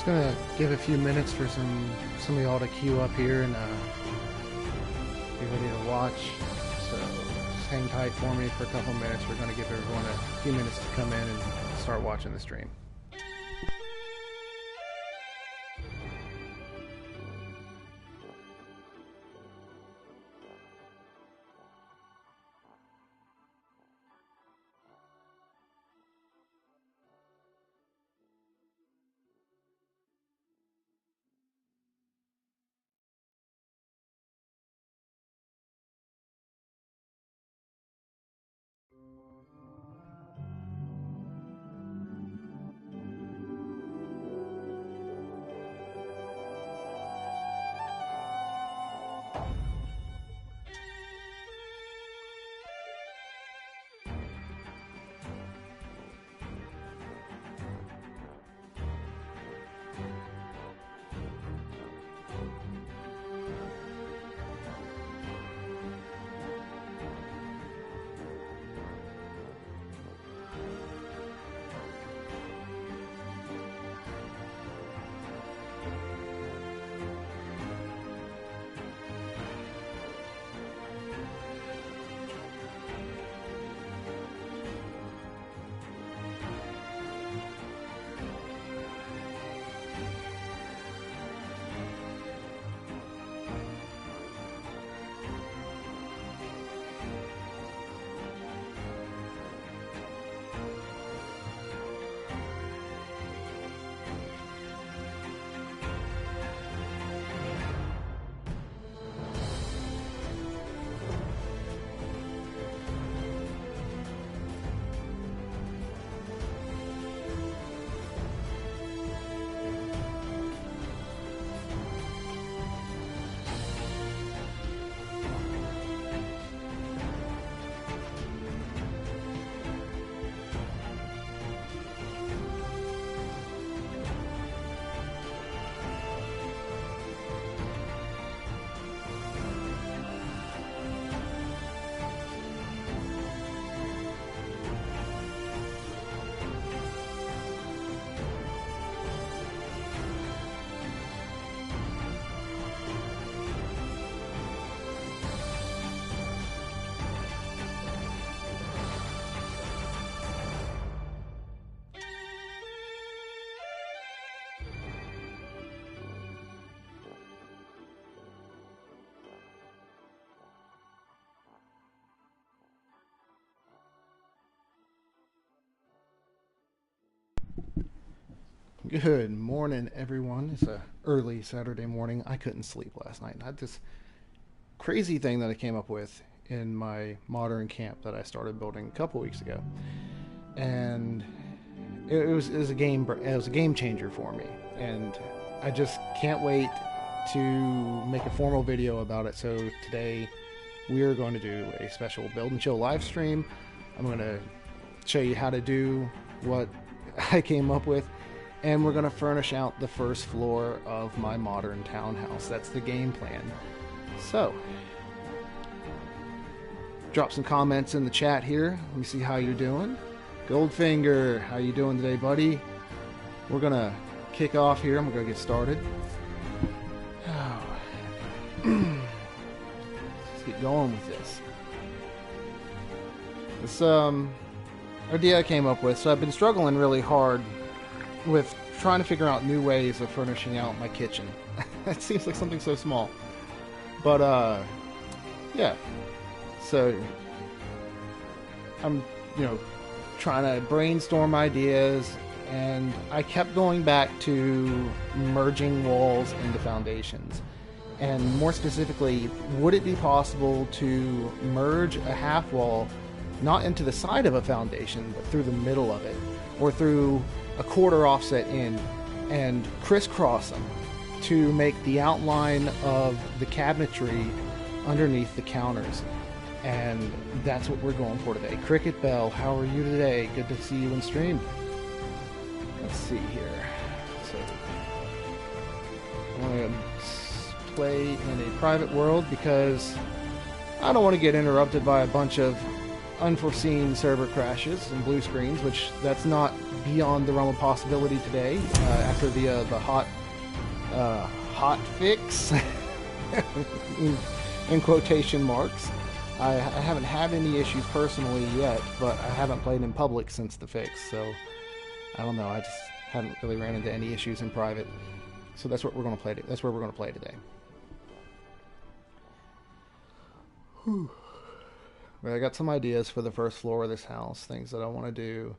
Just gonna give a few minutes for some of y'all to queue up here and be ready to watch. So just hang tight for me for a couple minutes. We're gonna give everyone a few minutes to come in and start watching the stream. Good morning, everyone. It's a early Saturday morning. I couldn't sleep last night. I had this crazy thing that I came up with in my modern camp that I started building a couple weeks ago, and it was a game changer for me. And I just can't wait to make a formal video about it. So today we are going to do a special build and chill live stream. I'm going to show you how to do what I came up with. And we're going to furnish out the first floor of my modern townhouse. That's the game plan. So, drop some comments in the chat here. Let me see how you're doing. Goldfinger, how you doing today, buddy? We're going to kick off here and we're going to get started. Let's get going with this. This idea I came up with. So I've been struggling really hard with trying to figure out new ways of furnishing out my kitchen. It seems like something so small, but yeah. So I'm trying to brainstorm ideas, and I kept going back to merging walls into foundations. And more specifically, would it be possible to merge a half wall not into the side of a foundation but through the middle of it, or through a quarter offset in, and crisscross them to make the outline of the cabinetry underneath the counters? And that's what we're going for today. Cricket Bell, how are you today? Good to see you in stream. Let's see here. So I'm going to play in a private world because I don't want to get interrupted by a bunch of unforeseen server crashes and blue screens, which that's not beyond the realm of possibility today. After the hot fix, in quotation marks, I haven't had any issues personally yet, but I haven't played in public since the fix, so I don't know. I just haven't really ran into any issues in private. So that's what we're going to play. That's where we're going to play today. Whew. But I got some ideas for the first floor of this house, things that I want to do,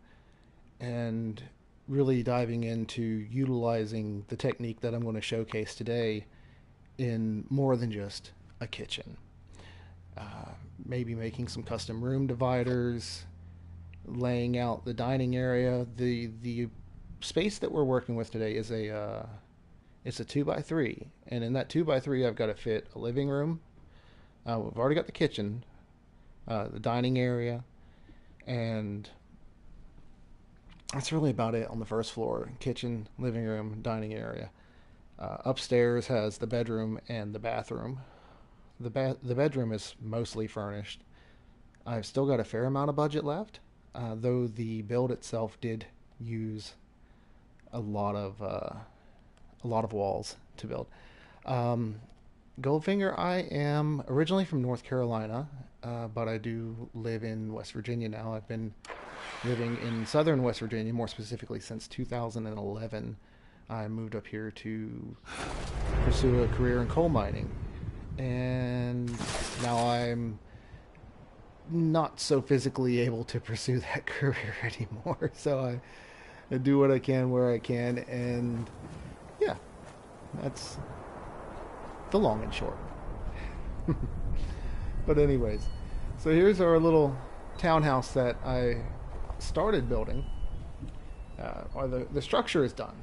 and really diving into utilizing the technique that I'm going to showcase today in more than just a kitchen. Maybe making some custom room dividers, laying out the dining area. The space that we're working with today is it's a 2x3, and in that 2x3 I've got to fit a living room. We've already got the kitchen, the dining area, and that's really about it on the first floor. Kitchen, living room, dining area. Upstairs has the bedroom and the bathroom. The bedroom is mostly furnished. I've still got a fair amount of budget left, though the build itself did use a lot of walls to build. Goldfinger, I am originally from North Carolina, but I do live in West Virginia now. I've been living in southern West Virginia, more specifically since 2011. I moved up here to pursue a career in coal mining, and now I'm not so physically able to pursue that career anymore, so I do what I can where I can, and yeah, that's the long and short. But anyways, so here's our little townhouse that I started building. Or the structure is done,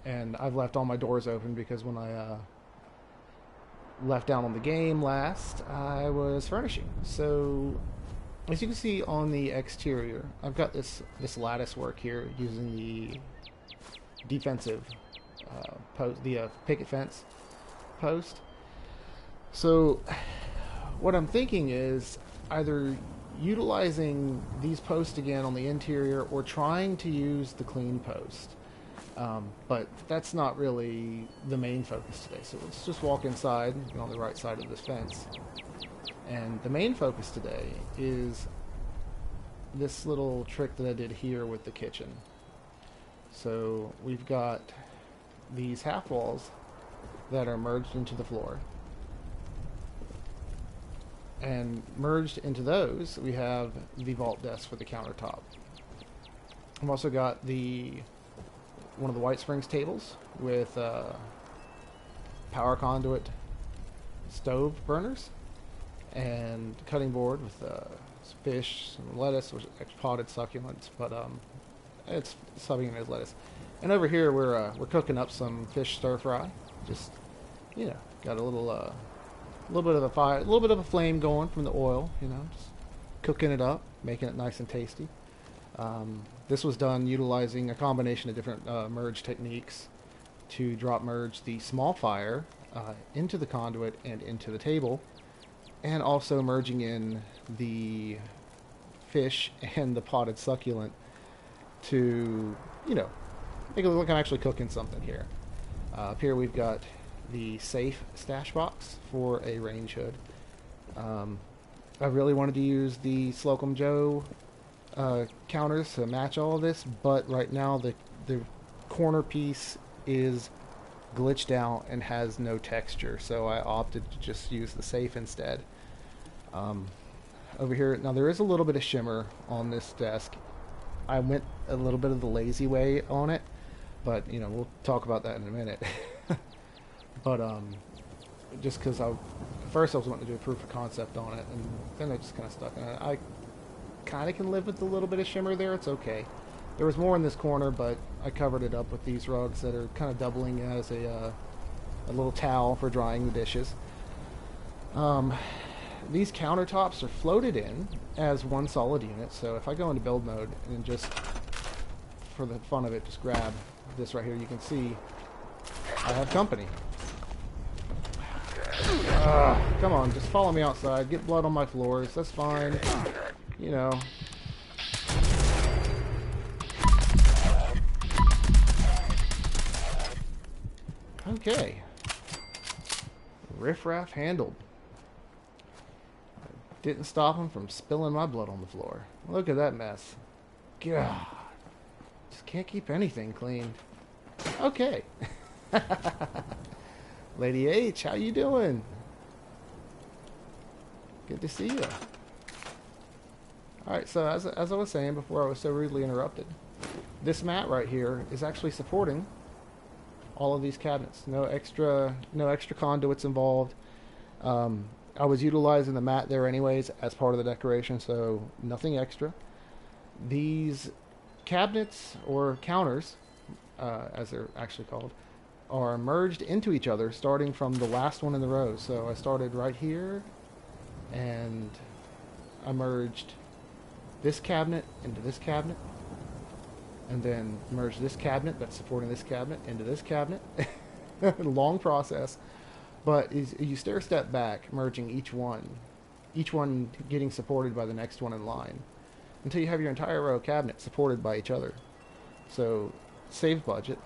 and I've left all my doors open because when I left down on the game last, I was furnishing. So as you can see on the exterior, I've got this lattice work here using the defensive post, the picket fence post. So what I'm thinking is either utilizing these posts again on the interior or trying to use the clean post. But that's not really the main focus today. So let's just walk inside on the right side of this fence. And the main focus today is this little trick that I did here with the kitchen. So we've got these half walls that are merged into the floor. And merged into those, we have the vault desk for the countertop. I've also got one of the White Springs tables with power conduit stove burners and cutting board with fish and lettuce, which is potted succulents, but it's subbing in as lettuce. And over here we're cooking up some fish stir fry. Just got a little bit of a fire, a little bit of a flame going from the oil. Just cooking it up, making it nice and tasty. This was done utilizing a combination of different merge techniques to drop merge the small fire into the conduit and into the table, and also merging in the fish and the potted succulent to, make it look like I'm actually cooking something here. Up here we've got the safe stash box for a range hood. I really wanted to use the Slocum Joe counters to match all of this, but right now the corner piece is glitched out and has no texture, so I opted to just use the safe instead. Over here, now there is a little bit of shimmer on this desk. I went a little bit of the lazy way on it, but we'll talk about that in a minute. But just because first I was wanting to do a proof of concept on it, and then I just kind of stuck in it. I kind of can live with a little bit of shimmer there. It's okay. There was more in this corner, but I covered it up with these rugs that are kind of doubling as a little towel for drying the dishes. These countertops are floated in as one solid unit, so if I go into build mode and just, for the fun of it, just grab this right here, you can see I have company. Come on, just follow me outside. Get blood on my floors. That's fine. you know. Okay. Riffraff handled. Didn't stop him from spilling my blood on the floor. Look at that mess. God. Just can't keep anything clean. Okay. Lady H, how you doing? Good to see you. Alright, so as I was saying before I was so rudely interrupted, this mat right here is actually supporting all of these cabinets. No extra conduits involved. I was utilizing the mat there anyways as part of the decoration, so nothing extra. These cabinets, or counters, as they're actually called, are merged into each other starting from the last one in the row. So I started right here, and I merged this cabinet into this cabinet, and then merged this cabinet that's supporting this cabinet into this cabinet. Long process. But you stair step back, merging each one getting supported by the next one in line, until you have your entire row of cabinets supported by each other. So, save budget.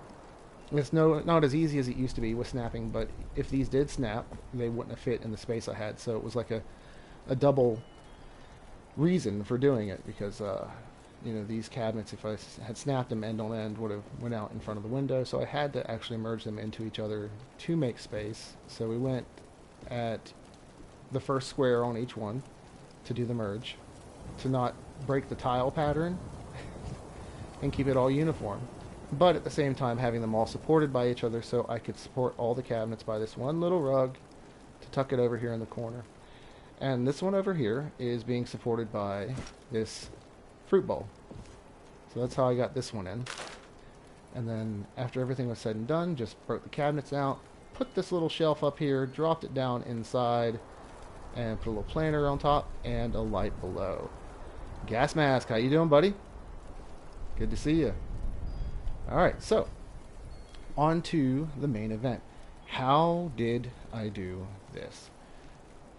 It's not as easy as it used to be with snapping, but if these did snap, they wouldn't have fit in the space I had. So it was like a double reason for doing it, because these cabinets, if I had snapped them end on end, would have went out in front of the window. So I had to actually merge them into each other to make space. So we went at the first square on each one to do the merge, to not break the tile pattern and keep it all uniform, but at the same time having them all supported by each other, so I could support all the cabinets by this one little rug to tuck it over here in the corner. And this one over here is being supported by this fruit bowl. So that's how I got this one in. And then after everything was said and done, just broke the cabinets out, put this little shelf up here, dropped it down inside, and put a little planter on top and a light below. Gas Mask, how you doing, buddy? Good to see you. Alright, so on to the main event. How did I do this?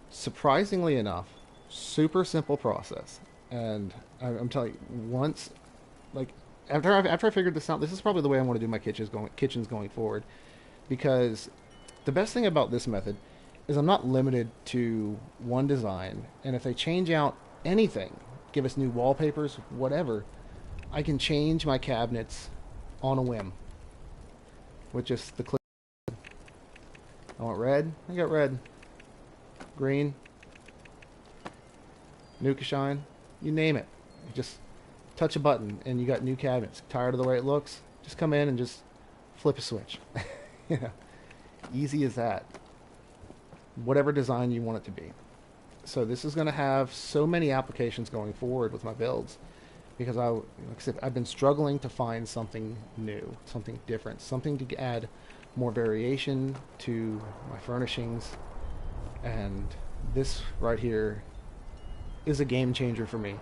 Surprisingly enough, super simple process. And I'm telling you, once, like, after I figured this out, this is probably the way I want to do my kitchens going forward. Because the best thing about this method is I'm not limited to one design. And if they change out anything, give us new wallpapers, whatever, I can change my cabinets on a whim with just the click. I want red, I got red. Green, Nuka Shine, you name it. Just touch a button and you got new cabinets. Tired of the way it looks? Just come in and just flip a switch. Yeah. Easy as that. Whatever design you want it to be. So this is going to have so many applications going forward with my builds, because like I said, I've been struggling to find something new, something different, something to add more variation to my furnishings. And this right here is a game changer for me.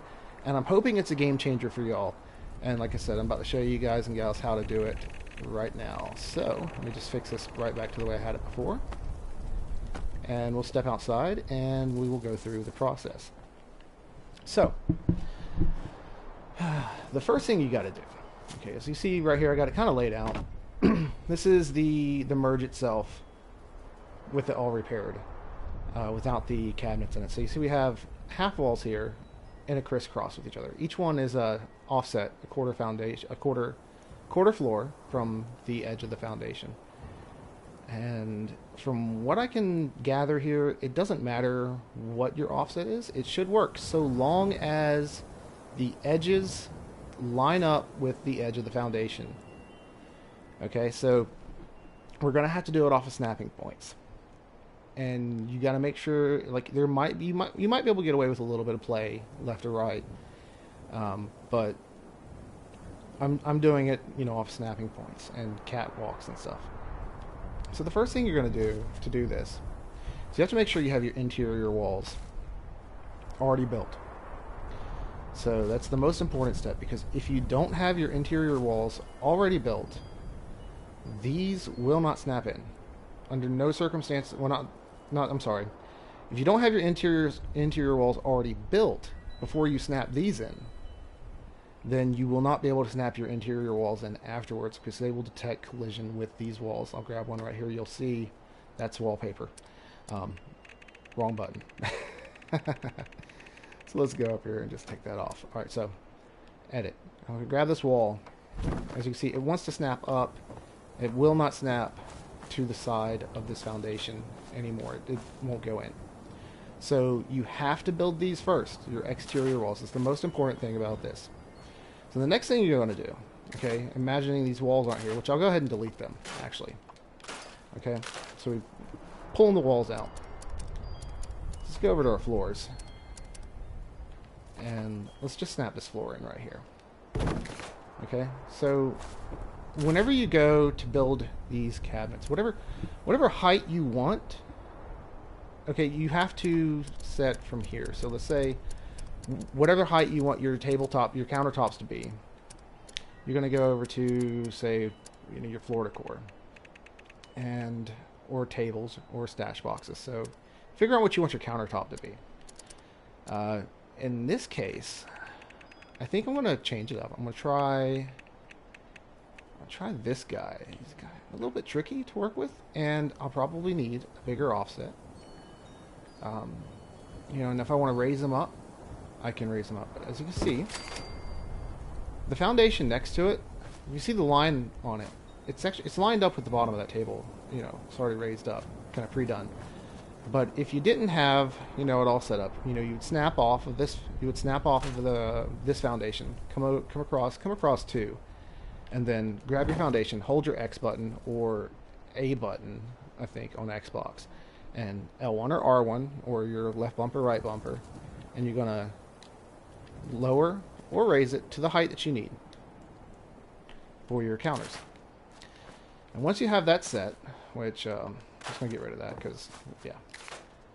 And I'm hoping it's a game changer for y'all. And like I said, I'm about to show you guys and gals how to do it right now. So let me just fix this right back to the way I had it before. And we'll step outside and we will go through the process. So, the first thing you got to do, okay, as you see right here, I got it kind of laid out. This is the merge itself with it all repaired. Without the cabinets in it. So you see we have half walls here in a crisscross with each other. Each one is offset a quarter foundation, a quarter floor from the edge of the foundation. And from what I can gather here, it doesn't matter what your offset is. It should work so long as the edges line up with the edge of the foundation. Okay, so we're going to have to do it off of snapping points. And you got to make sure, like, you might be able to get away with a little bit of play left or right, but I'm doing it, off snapping points and catwalks and stuff. So the first thing you're going to do this, is you have to make sure you have your interior walls already built. So that's the most important step, because if you don't have your interior walls already built, these will not snap in under no circumstance. Well, I'm sorry. If you don't have your interior walls already built before you snap these in, then you will not be able to snap your interior walls in afterwards because they will detect collision with these walls. I'll grab one right here. You'll see that's wallpaper. Wrong button. So let's go up here and just take that off. All right, so edit. I'm going to grab this wall. As you can see, it wants to snap up. It will not snap to the side of this foundation anymore. It won't go in. So you have to build these first, your exterior walls. It's the most important thing about this. So the next thing you're going to do, okay, imagining these walls aren't here, which I'll go ahead and delete them, actually. Okay, so we're pulling the walls out. Let's go over to our floors. And let's just snap this floor in right here. Okay, so whenever you go to build these cabinets, whatever height you want, okay, you have to set from here. So let's say whatever height you want your tabletop, your countertops to be, you're going to go over to, say, your floor decor, and or tables or stash boxes. So figure out what you want your countertop to be. In this case, I think I'm going to change it up. I'm going to try this guy. He's a little bit tricky to work with, and I'll probably need a bigger offset. And if I want to raise them up, I can raise them up. But as you can see, the foundation next to it, you see the line on it. It's lined up with the bottom of that table. It's already raised up, kind of pre-done. But if you didn't have, it all set up, you'd snap off of this. You would snap off of this foundation, come across two, and then grab your foundation, hold your X button or A button, I think, on Xbox, and L1 or R1 or your left bumper, right bumper, and you're gonna lower or raise it to the height that you need for your counters. And once you have that set, which I'm just gonna get rid of that because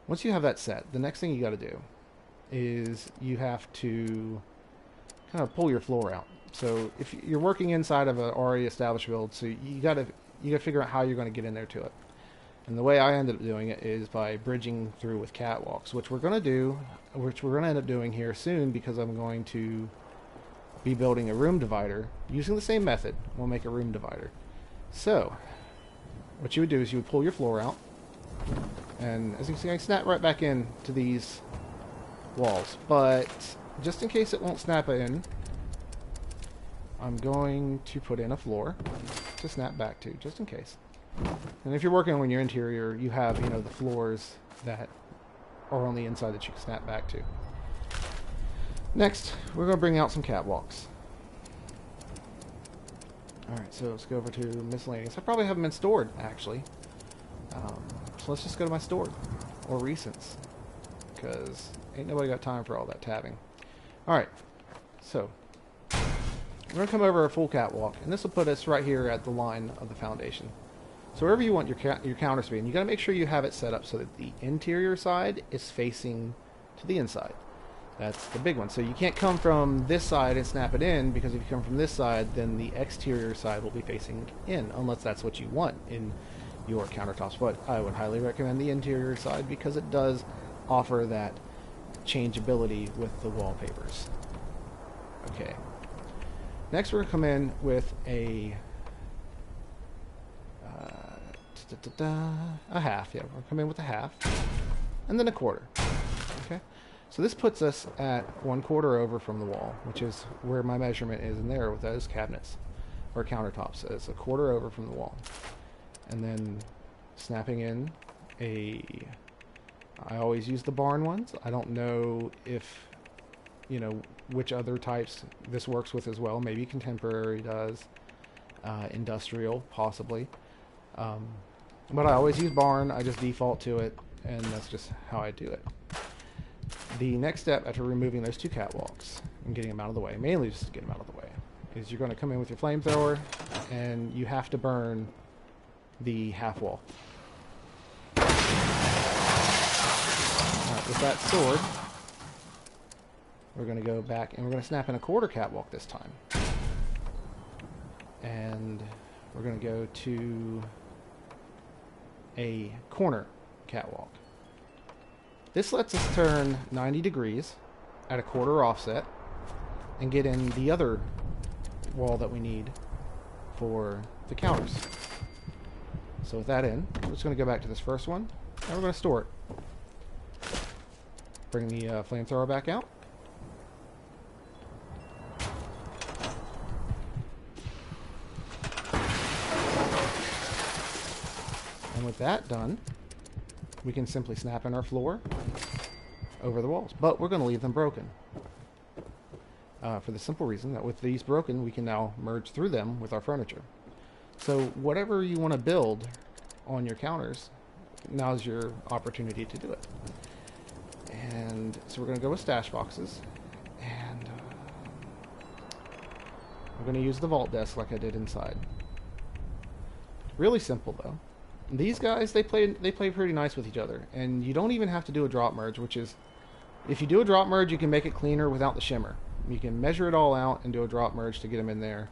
once you have that set, the next thing you got to do is you have to kind of pull your floor out. So if you're working inside of an already established build, so you got to figure out how you're going to get in there to it. And the way I ended up doing it is by bridging through with catwalks, which we're going to end up doing here soon because I'm going to be building a room divider using the same method. We'll make a room divider. So what you would do is you would pull your floor out, and as you can see, I snap right back in to these walls. But just in case it won't snap in, I'm going to put in a floor to snap back to, just in case. And if you're working on your interior, you have, the floors that are on the inside that you can snap back to. Next, we're going to bring out some catwalks. Alright, so let's go over to miscellaneous. I probably haven't been stored, actually. So let's just go to my stored, or recents, because ain't nobody got time for all that tabbing. Alright, so we're going to come over a full catwalk, and this will put us right here at the line of the foundation. So wherever you want your counters to be, and you got to make sure you have it set up so that the interior side is facing to the inside. That's the big one. So you can't come from this side and snap it in, because if you come from this side, then the exterior side will be facing in, unless that's what you want in your countertops. But I would highly recommend the interior side because it does offer that changeability with the wallpapers. Okay. Next, we're going to come in with a half. Yeah, we're going to come in with a half, and then a quarter. Okay. So this puts us at 1/4 over from the wall, which is where my measurement is in there with those cabinets or countertops. So it's 1/4 over from the wall. And then snapping in I always use the barn ones. I don't know if, which other types this works with as well. Maybe contemporary does, industrial possibly. But I always use barn. I just default to it, and that's just how I do it. The next step after removing those two catwalks and getting them out of the way, mainly just to get them out of the way, is you're going to come in with your flamethrower, and you have to burn the half wall. Right, with that sword, we're going to go back and we're going to snap in a 1/4 catwalk this time. And we're going to go to a corner catwalk. This lets us turn 90 degrees at a quarter offset and get in the other wall that we need for the counters. So with that in, we're just going to go back to this first one, and we're going to store it. Bring the flamethrower back out. And with that done, we can simply snap in our floor over the walls. But we're going to leave them broken. For the simple reason that with these broken, we can now merge through them with our furniture. So whatever you want to build on your counters, now's your opportunity to do it. And so we're going to go with stash boxes. And we're going to use the vault desk like I did inside. Really simple though. These guys, they play pretty nice with each other. And you don't even have to do a drop merge, which is, if you do a drop merge, you can make it cleaner without the shimmer. You can measure it all out and do a drop merge to get them in there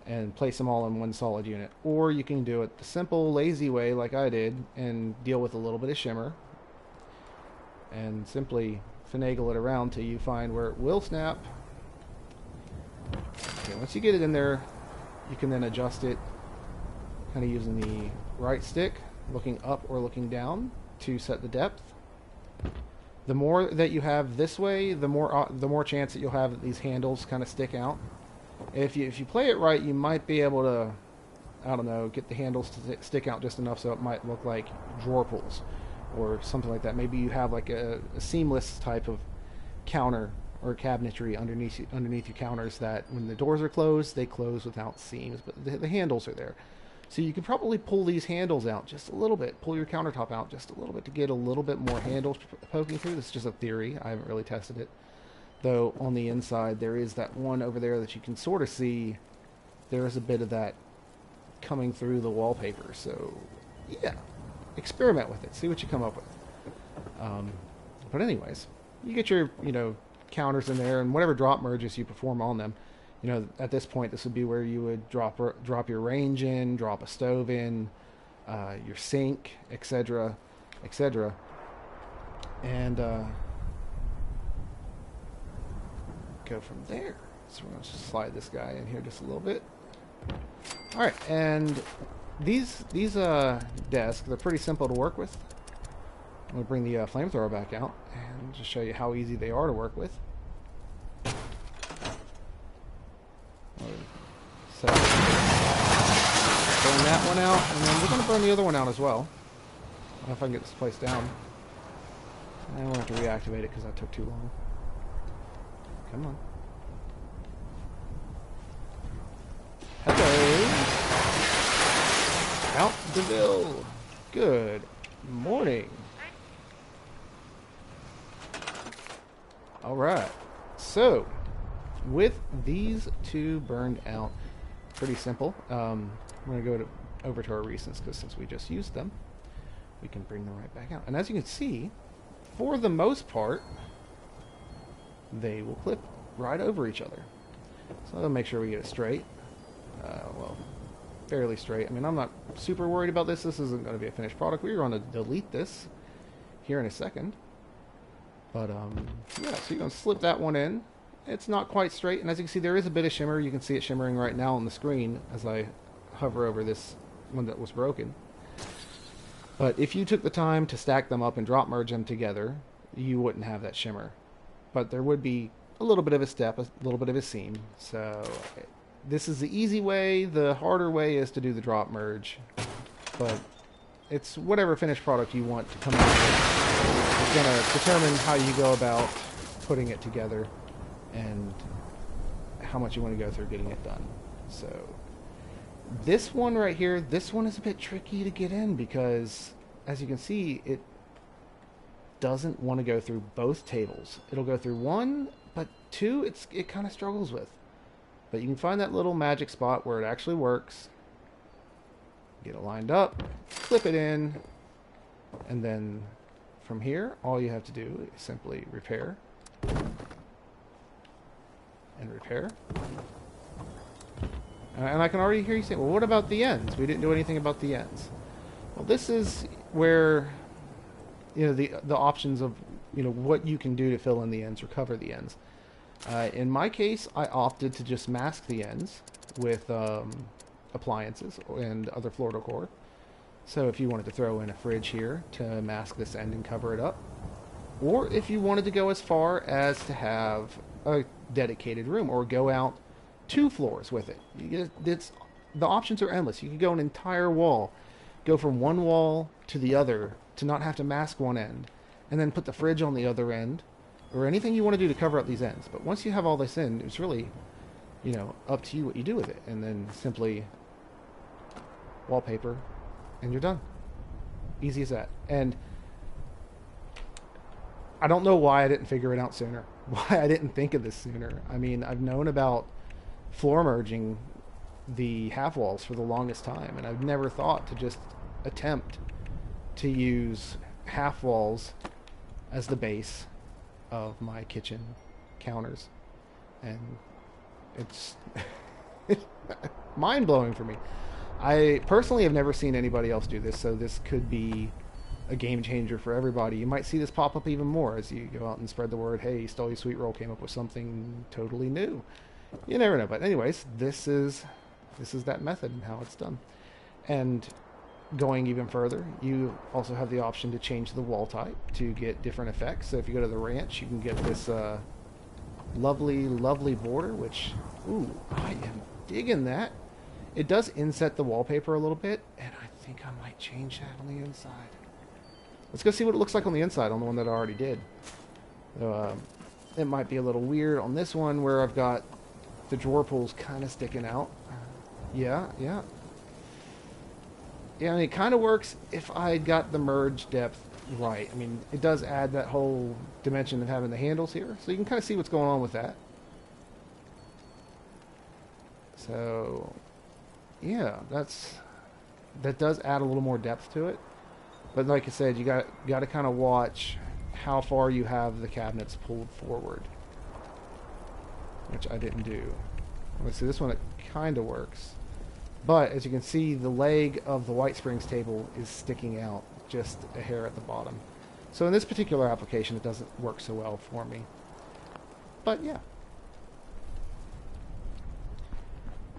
and place them all in one solid unit. Or you can do it the simple, lazy way like I did and deal with a little bit of shimmer and simply finagle it around till you find where it will snap. Okay, once you get it in there, you can then adjust it kind of using the right stick, looking up or looking down to set the depth. The more that you have this way, the more chance that you'll have that these handles kind of stick out. If you play it right, you might be able to, I don't know, get the handles to stick out just enough so it might look like drawer pulls or something like that. Maybe you have like a seamless type of counter or cabinetry underneath your counters that when the doors are closed, they close without seams, but the handles are there. So you could probably pull these handles out just a little bit, pull your countertop out just a little bit to get a little bit more handles poking through. This is just a theory. I haven't really tested it. Though on the inside there is that one over there that you can sort of see. There is a bit of that coming through the wallpaper. So yeah, experiment with it. See what you come up with. But anyways, you get your counters in there and whatever drop merges you perform on them. At this point, this would be where you would drop your range in, drop a stove in, your sink, etc., etc. And go from there. So we're going to slide this guy in here just a little bit. All right, and these desks, they're pretty simple to work with. I'm going to bring the flamethrower back out and just show you how easy they are to work with. So, burn that one out, and then we're going to burn the other one out as well. I don't know if I can get this place down. And we'll have to reactivate it because that took too long. Come on. Hello. Out the bill. Good morning. Alright. So, with these two burned out, pretty simple. I'm going to go over to our recents because since we just used them, we can bring them right back out. And as you can see, for the most part, they will clip right over each other. So I'll make sure we get it straight. Well, fairly straight. I mean, I'm not super worried about this. This isn't going to be a finished product. We're going to delete this here in a second. But, yeah, so you're going to slip that one in. It's not quite straight, and as you can see, there is a bit of shimmer. You can see it shimmering right now on the screen as I hover over this one that was broken. But if you took the time to stack them up and drop merge them together, you wouldn't have that shimmer. But there would be a little bit of a step, a little bit of a seam. So this is the easy way. The harder way is to do the drop merge. But it's whatever finished product you want to come out with. It's going to determine how you go about putting it together and how much you want to go through getting it done. So this one right here, this one is a bit tricky to get in because as you can see, it doesn't want to go through both tables. It'll go through one, but two it kind of struggles with. But you can find that little magic spot where it actually works. Get it lined up, clip it in, and then from here all you have to do is simply repair and repair. And I can already hear you saying, well, what about the ends? We didn't do anything about the ends. Well, this is where the options of what you can do to fill in the ends or cover the ends. In my case, I opted to just mask the ends with appliances and other floor decor. So if you wanted to throw in a fridge here to mask this end and cover it up, or if you wanted to go as far as to have a dedicated room or go out 2 floors with it. The options are endless. You could go an entire wall, go from one wall to the other to not have to mask one end, and then put the fridge on the other end, or anything you want to do to cover up these ends. But once you have all this in, it's really, up to you what you do with it. And then simply wallpaper, and you're done. Easy as that. And I don't know why I didn't figure it out sooner. Why I didn't think of this sooner. I mean, I've known about floor merging the half walls for the longest time, and I've never thought to just attempt to use half walls as the base of my kitchen counters. And it's mind-blowing for me. I personally have never seen anybody else do this, so this could be a game changer for everybody. You might see this pop up even more as you go out and spread the word, hey, StoleYaSweetroll came up with something totally new. You never know. But anyways, this is that method and how it's done. And going even further, you also have the option to change the wall type to get different effects. So if you go to the ranch, you can get this lovely, lovely border, which, ooh, I am digging that. It does inset the wallpaper a little bit, and I think I might change that on the inside. Let's go see what it looks like on the inside on the one that I already did. So, it might be a little weird on this one where I've got the drawer pulls kind of sticking out. Yeah. Yeah, I mean, it kind of works if I got the merge depth right. I mean, it does add that whole dimension of having the handles here, so you can kind of see what's going on with that. So, yeah, that does add a little more depth to it. But like I said, you got to kind of watch how far you have the cabinets pulled forward, which I didn't do. Let's see, this one, it kind of works. But as you can see, the leg of the White Springs table is sticking out just a hair at the bottom. So in this particular application, it doesn't work so well for me. But yeah.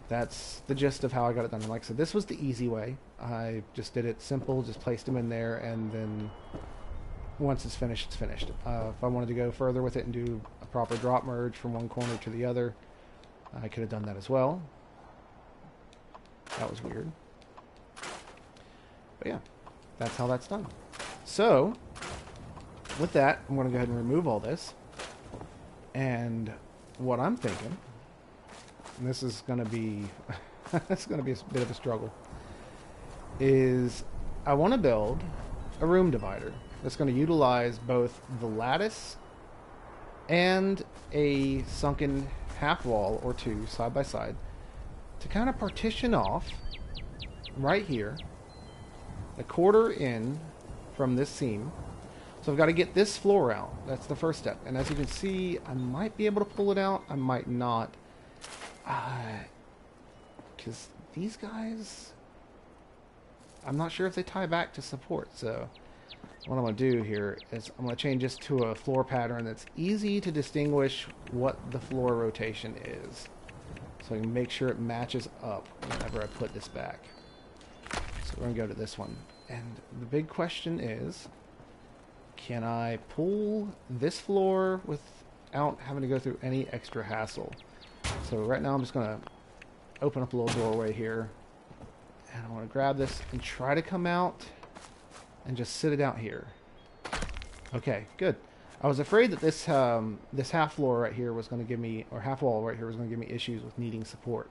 That's the gist of how I got it done. And like I said, this was the easy way. I just did it simple, just placed them in there, and then once it's finished, it's finished. If I wanted to go further with it and do a proper drop merge from one corner to the other, I could have done that as well. That was weird. But yeah, that's how that's done. So, with that, I'm going to go ahead and remove all this. And what I'm thinking, and this is going to be it's going to be a bit of a struggle, is I want to build a room divider that's going to utilize both the lattice and a sunken half wall or two side by side to kind of partition off right here a quarter in from this seam. So I've got to get this floor out. That's the first step. And as you can see, I might be able to pull it out. I might not. Because these guys, I'm not sure if they tie back to support. So what I'm going to do here is I'm going to change this to a floor pattern that's easy to distinguish what the floor rotation is. So I can make sure it matches up whenever I put this back. So we're going to go to this one. And the big question is, can I pull this floor without having to go through any extra hassle? So right now I'm just going to open up a little doorway here. And I want to grab this and try to come out and just sit it out here. Okay, good. I was afraid that this this half floor right here was going to give me, or half wall right here was going to give me issues with needing support.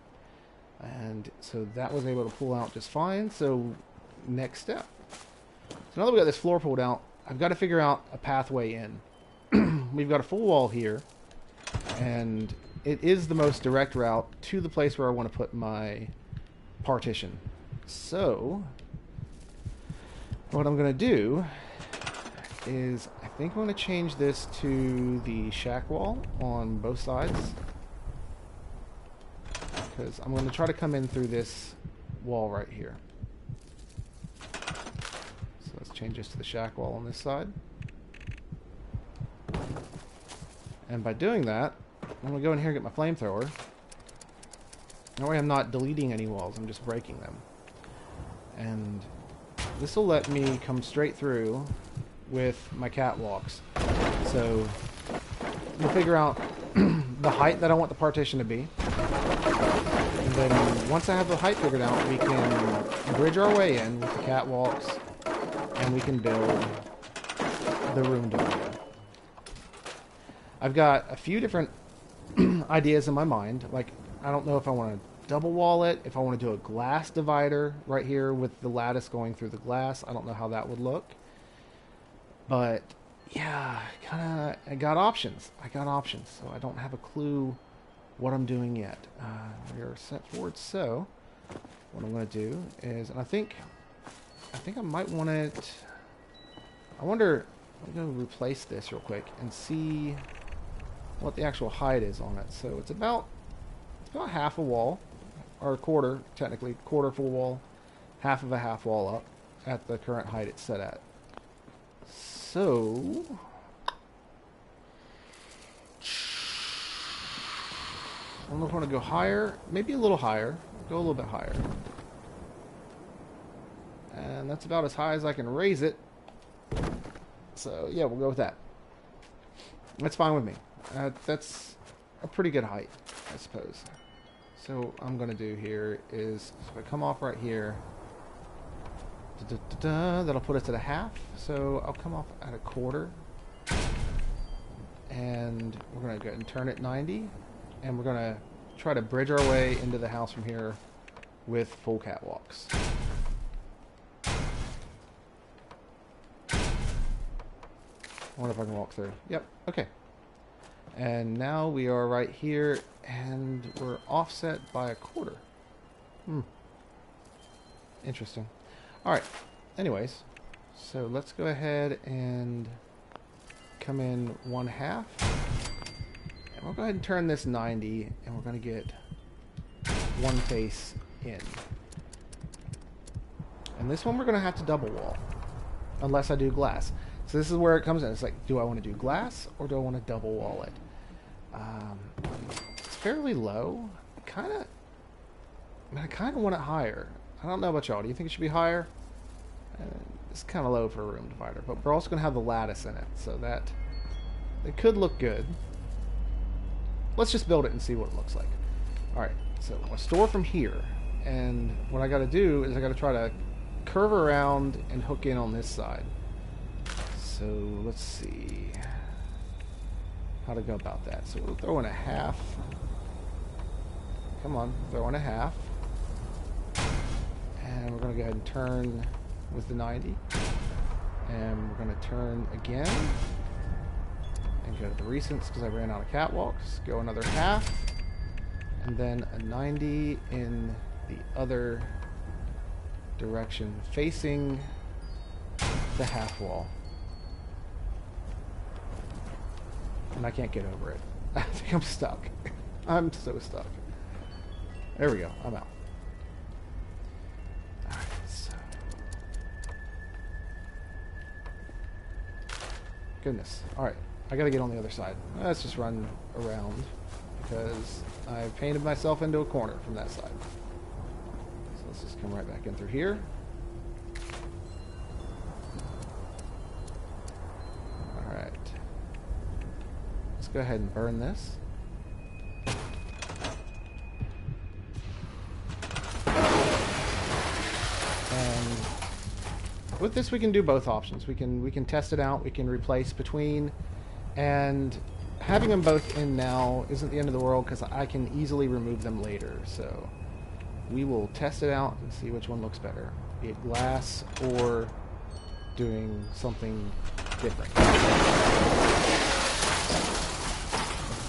And so that was able to pull out just fine. So next step. So now that we got this floor pulled out, I've got to figure out a pathway in. We've got a full wall here, and it is the most direct route to the place where I want to put my partition. So what I'm going to do is I think I'm going to change this to the shack wall on both sides, because I'm going to try to come in through this wall right here. So let's change this to the shack wall on this side. And by doing that, I'm going to go in here and get my flamethrower. That way I'm not deleting any walls, I'm just breaking them. And this will let me come straight through with my catwalks. So we'll figure out the height that I want the partition to be. And then once I have the height figured out, we can bridge our way in with the catwalks and we can build the room divider. I've got a few different ideas in my mind. Like, I don't know if I want to double wall it, if I want to do a glass divider right here with the lattice going through the glass. I don't know how that would look. But yeah, I got options. So I don't have a clue what I'm doing yet. We are set forward. So what I'm going to do is, and I think I might want it. I wonder. I'm going to replace this real quick and see what the actual height is on it. So it's about half a wall, or a quarter, technically quarter full wall, half of a half wall up at the current height it's set at. So I don't know if I want to go higher, maybe a little higher, go a little bit higher. And that's about as high as I can raise it. So yeah, we'll go with that. That's fine with me. That's a pretty good height, I suppose. So what I'm going to do here is, if I come off right here, that'll put us at a half. So I'll come off at a quarter. And we're going to go ahead and turn it 90. And we're going to try to bridge our way into the house from here with full catwalks. I wonder if I can walk through. Yep, okay. And now we are right here, and we're offset by a quarter. Interesting. Alright, anyways, so let's go ahead and come in 1/2. And we'll go ahead and turn this 90, and we're going to get one face in. And this one we're going to have to double wall, unless I do glass. So this is where it comes in. It's like, do I want to do glass or do I want to double wall it? It's fairly low. I kind of want it higher. I don't know about y'all. Do you think it should be higher? It's kind of low for a room divider, but we're also going to have the lattice in it, so that it could look good. Let's just build it and see what it looks like. All right. So I'm going to store from here, and what I got to do is I got to try to curve around and hook in on this side. So let's see how to go about that. So we'll throw in a half. Come on, throw in a half. And we're going to go ahead and turn with the 90. And we're going to turn again. And go to the recents because I ran out of catwalks. Go another half. And then a 90 in the other direction, facing the half wall. And I can't get over it. I think I'm stuck. I'm so stuck. There we go. I'm out. Alright, so. Goodness. Alright. I gotta get on the other side. Let's just run around, because I painted myself into a corner from that side. So let's just come right back in through here. Alright. Let's go ahead and burn this. And with this we can do both options. We can test it out, we can replace between, and having them both in now isn't the end of the world because I can easily remove them later. So we will test it out and see which one looks better, be it glass or doing something different.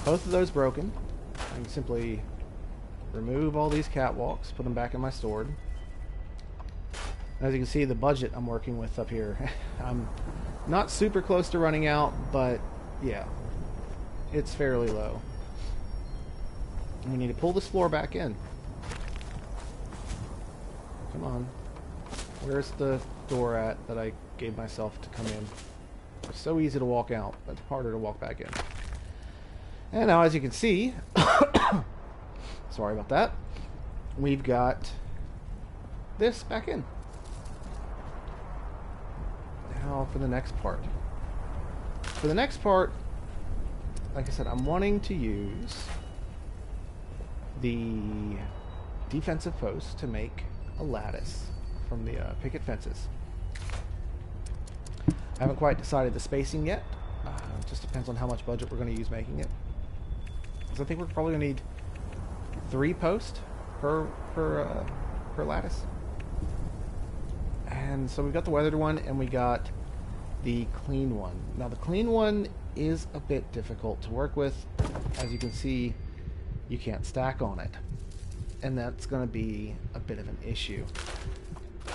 Both of those broken. I can simply remove all these catwalks, put them back in my stored. As you can see, the budget I'm working with up here, I'm not super close to running out, but yeah, it's fairly low. And we need to pull this floor back in. Come on. Where's the door at that I gave myself to come in? It's so easy to walk out, but harder to walk back in. And now, as you can see, sorry about that, we've got this back in. Now for the next part. For the next part, like I said, I'm wanting to use the defensive post to make a lattice from the picket fences. I haven't quite decided the spacing yet. It just depends on how much budget we're going to use making it. Because I think we're probably going to need 3 posts per lattice. And so we've got the weathered one and we got the clean one. Now the clean one is a bit difficult to work with. As you can see, you can't stack on it. And that's going to be a bit of an issue.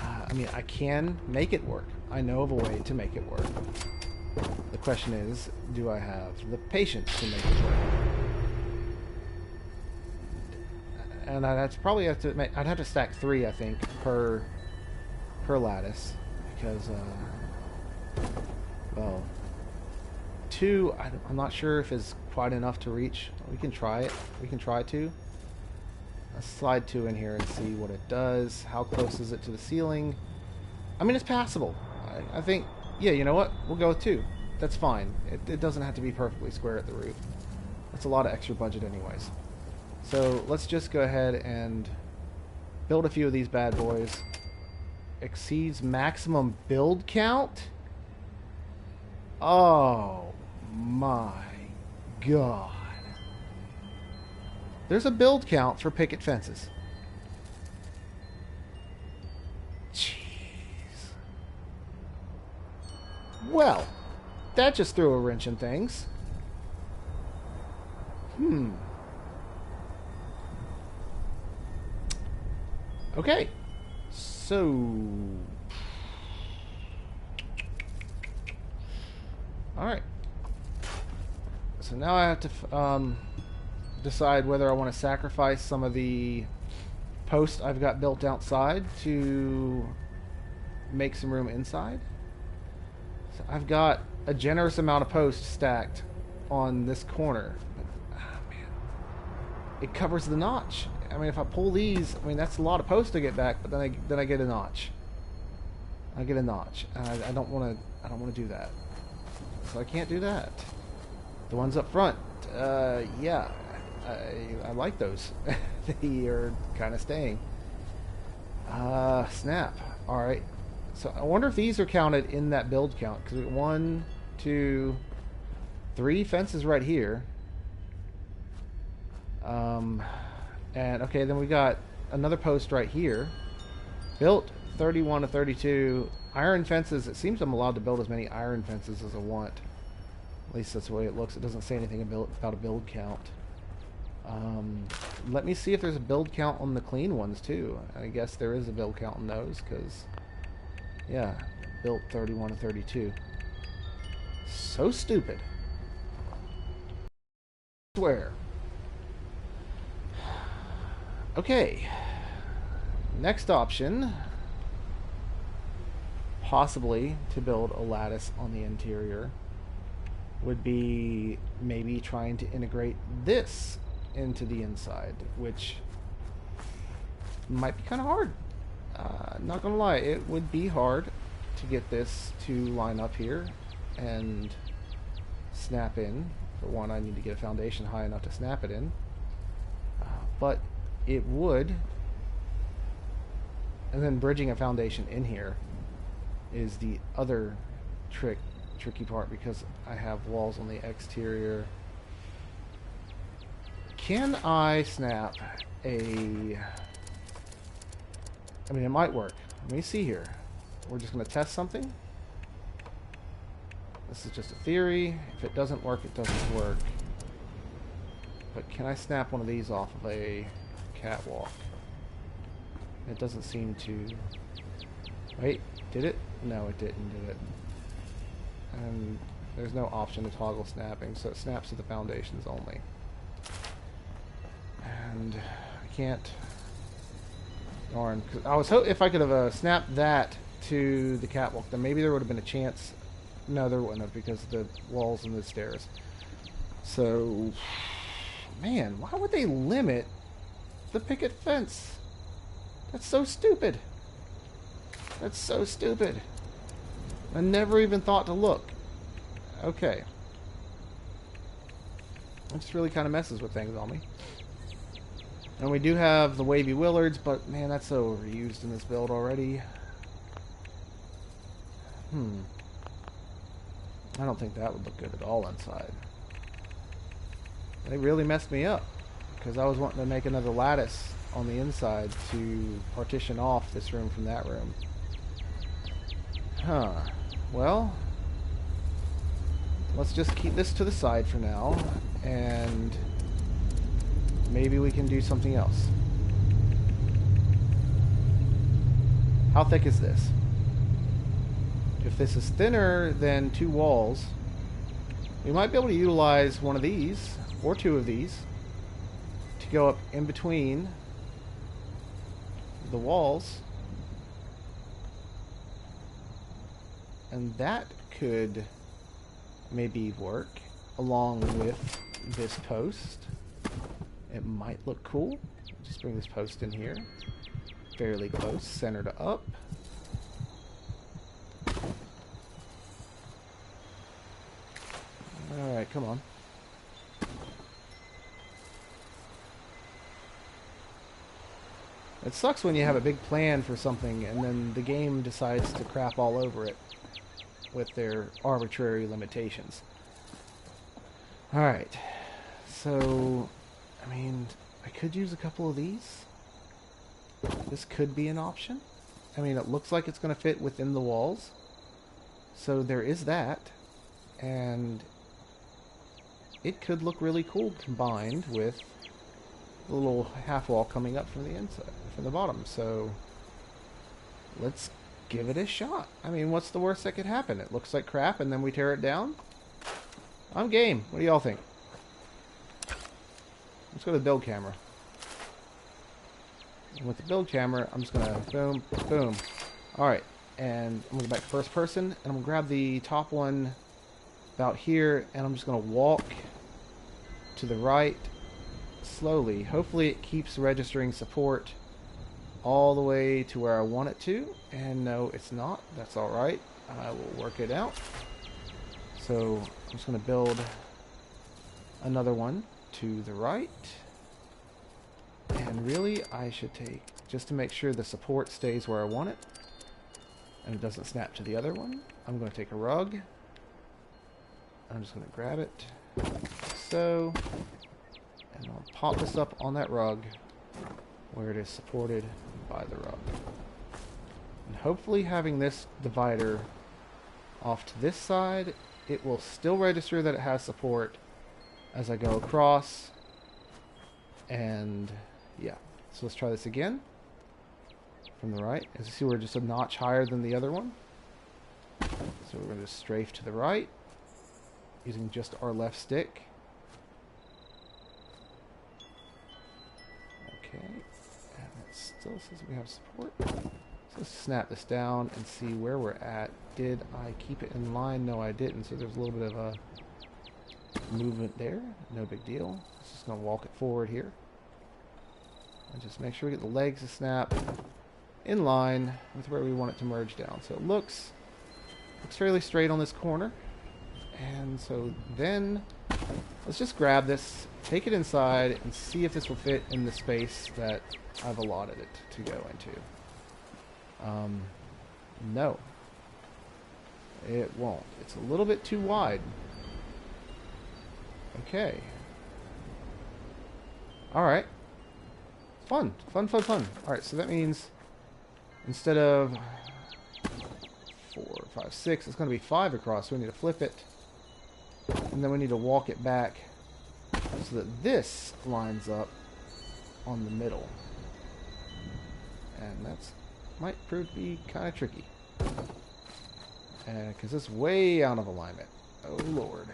I mean, I can make it work. I know of a way to make it work. The question is, do I have the patience to make it work? And I'd probably have to I'd have to stack 3, I think, per lattice, because well, 2 I'm not sure if is quite enough to reach. We can try it. We can try 2. Let's slide 2 in here and see what it does. How close is it to the ceiling? I mean, it's passable. I think, yeah, you know what? We'll go with 2. That's fine. It doesn't have to be perfectly square at the roof. That's a lot of extra budget anyways. So let's just go ahead and build a few of these bad boys. Exceeds maximum build count? Oh my god. There's a build count for picket fences. Jeez. Well, that just threw a wrench in things. Okay. So... Alright. So now I have to decide whether I want to sacrifice some of the posts I've got built outside to make some room inside. So I've got a generous amount of posts stacked on this corner. But, oh man, it covers the notch. I mean, if I pull these, I mean that's a lot of posts to get back. But then I get a notch. I get a notch. And I don't want to. I don't want to do that. So I can't do that. The ones up front, yeah, I like those. They are kind of staying. Snap. All right. So I wonder if these are counted in that build count. Because 1, 2, 3 fences right here. And okay, then we got another post right here. Built 31 to 32 iron fences. It seems I'm allowed to build as many iron fences as I want. At least that's the way it looks. It doesn't say anything about a build count. Let me see if there's a build count on the clean ones too. I guess there is a build count on those because, yeah, built 31 to 32. So stupid. I swear. Okay. Next option, possibly to build a lattice on the interior, would be maybe trying to integrate this into the inside, which might be kind of hard. Not gonna lie, it would be hard to get this to line up here and snap in. For one, I need to get a foundation high enough to snap it in, but it would. And then bridging a foundation in here is the other tricky part, because I have walls on the exterior. Can I snap a... I mean, it might work. Let me see here. We're just going to test something. This is just a theory. If it doesn't work, it doesn't work. But can I snap one of these off of a catwalk? It doesn't seem to... Wait, did it? No, it didn't, did it? And there's no option to toggle snapping, so it snaps to the foundations only. And I can't... Darn. 'Cause I was if I could have snapped that to the catwalk, then maybe there would have been a chance. No, there wouldn't have, because of the walls and the stairs. So, man, why would they limit the picket fence? That's so stupid. That's so stupid. I never even thought to look. Okay. It just really kind of messes with things on me. And we do have the wavy willards, but man, that's so overused in this build already. I don't think that would look good at all inside. They really messed me up, because I was wanting to make another lattice on the inside to partition off this room from that room. Huh. Well, let's just keep this to the side for now, and maybe we can do something else. How thick is this? If this is thinner than 2 walls, we might be able to utilize one of these, or 2 of these, to go up in between the walls. And that could maybe work along with this post. It might look cool. Just bring this post in here. Fairly close, center to up. Alright, come on. It sucks when you have a big plan for something and then the game decides to crap all over it with their arbitrary limitations. Alright, so, I mean, I could use a couple of these. This could be an option. I mean, it looks like it's going to fit within the walls. So there is that. And it could look really cool combined with the little half wall coming up from the inside, from the bottom. So let's give it a shot. I mean, what's the worst that could happen? It looks like crap and then we tear it down? I'm game. What do y'all think? Let's go to the build camera. And with the build camera, I'm just gonna boom, boom. Alright, and I'm gonna go back to first person, and I'm gonna grab the top one about here, and I'm just gonna walk to the right slowly. Hopefully it keeps registering support all the way to where I want it to, and no, it's not. That's alright. I will work it out. So I'm just gonna build another one to the right. And really, I should take, just to make sure the support stays where I want it, and it doesn't snap to the other one, I'm going to take a rug. I'm just going to grab it, so, and I'll pop this up on that rug, where it is supported by the rug. And hopefully having this divider off to this side, it will still register that it has support as I go across, and yeah, so let's try this again from the right. As you see, we're just a notch higher than the other one. So we're going to just strafe to the right using just our left stick. Okay, and it still says we have support. So let's snap this down and see where we're at. Did I keep it in line? No, I didn't. So there's a little bit of a movement there. No big deal. Just going to walk it forward here. And just make sure we get the legs to snap in line with where we want it to merge down. So it looks fairly straight on this corner. And so then let's just grab this, take it inside, and see if this will fit in the space that I've allotted it to go into. No. It won't. It's a little bit too wide. Okay. Alright. Fun. Fun, fun, fun. Alright, so that means instead of 4, 5, 6, it's going to be 5 across. So we need to flip it. And then we need to walk it back so that this lines up on the middle. And that's might prove to be kind of tricky. And because it's way out of alignment. Oh, Lord.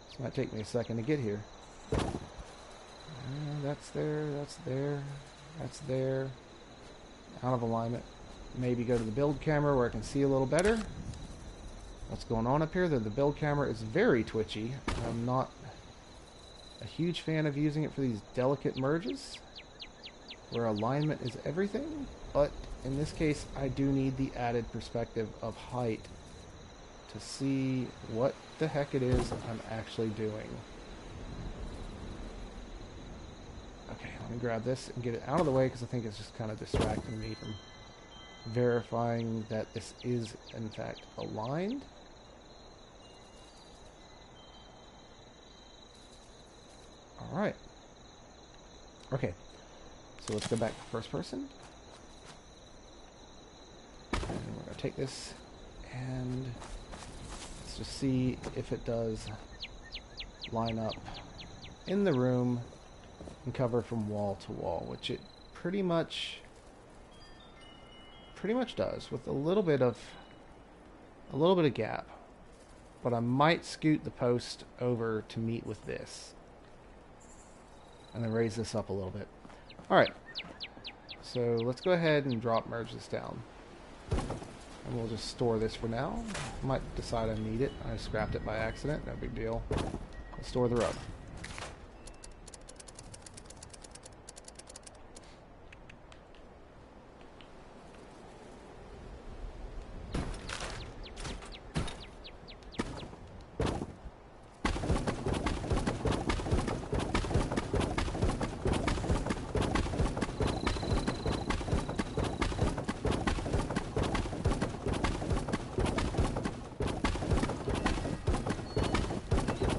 This might take me a second to get here. That's there, that's there, that's there. Out of alignment. Maybe go to the build camera where I can see a little better. what's going on up here. The build camera is very twitchy. I'm not a huge fan of using it for these delicate merges where alignment is everything, but in this case I do need the added perspective of height to see what the heck it is I'm actually doing. Okay, let me grab this and get it out of the way because I think it's just kind of distracting me from verifying that this is in fact aligned. Alright. Okay. So let's go back to first person. And we're going to take this and let's just see if it does line up in the room and cover from wall to wall, which it pretty much does, with a little bit of gap. But I might scoot the post over to meet with this and then raise this up a little bit. Alright, so let's go ahead and drop merge this down. And we'll just store this for now. Might decide I need it. I scrapped it by accident, no big deal. We'll store the rub.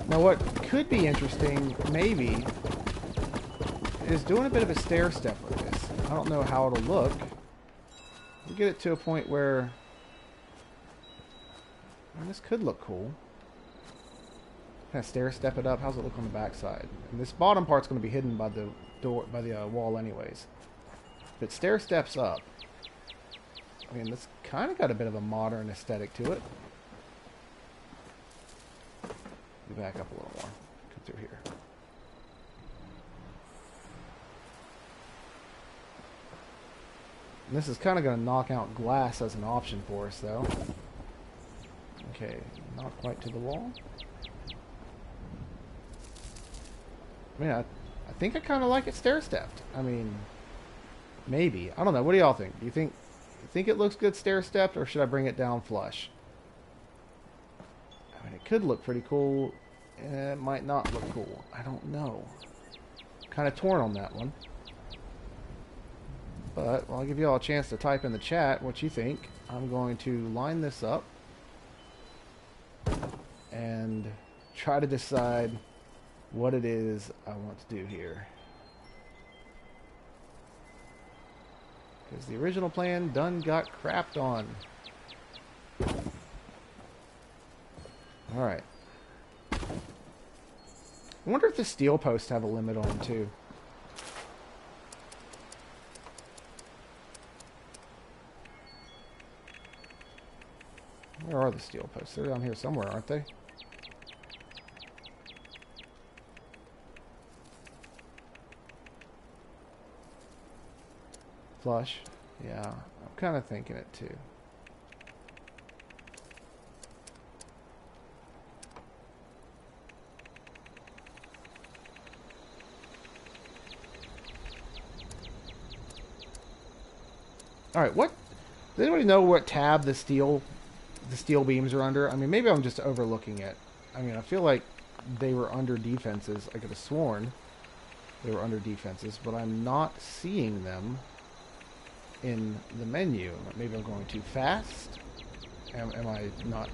Now what could be interesting, maybe, is doing a bit of a stair step with this. I don't know how it'll look. We'll get it to a point where this could look cool. Kind of stair step it up. How's it look on the back side? And this bottom part's going to be hidden by the door, by the wall anyways. If it stair steps up, I mean, it's kind of got a bit of a modern aesthetic to it. Back up a little more. Come through here. And this is kind of going to knock out glass as an option for us, though. Okay, not quite to the wall. I mean, I think I kind of like it stair-stepped. I mean, maybe. I don't know. What do y'all think? Do you think it looks good stair-stepped, or should I bring it down flush? I mean, it could look pretty cool. It might not look cool. I don't know. Kind of torn on that one. But, well, I'll give you all a chance to type in the chat what you think. I'm going to line this up and try to decide what it is I want to do here. Because the original plan done got crapped on. Alright. I wonder if the steel posts have a limit on them too. Where are the steel posts? They're down here somewhere, aren't they? Flush. Yeah, I'm kind of thinking it too. Alright, what... Does anybody know what tab the steel beams are under? I mean, maybe I'm just overlooking it. I mean, I feel like they were under defenses. I could have sworn they were under defenses, but I'm not seeing them in the menu. Maybe I'm going too fast? Am I not...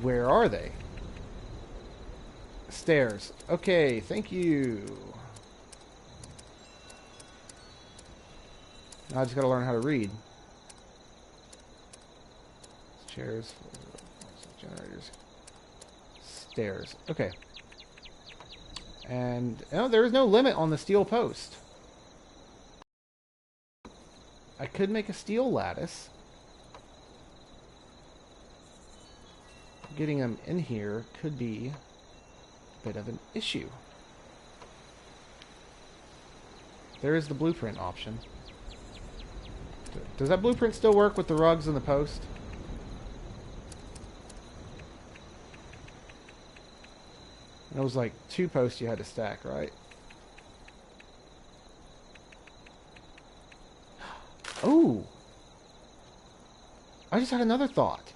Where are they? Stairs. Okay, thank you. Now I just gotta learn how to read. Chairs, generators, stairs. Okay. And no, there is no limit on the steel post. I could make a steel lattice. Getting them in here could be a bit of an issue. There is the blueprint option. Does that blueprint still work with the rugs and the post? And it was like 2 posts you had to stack, right? Oh! I just had another thought.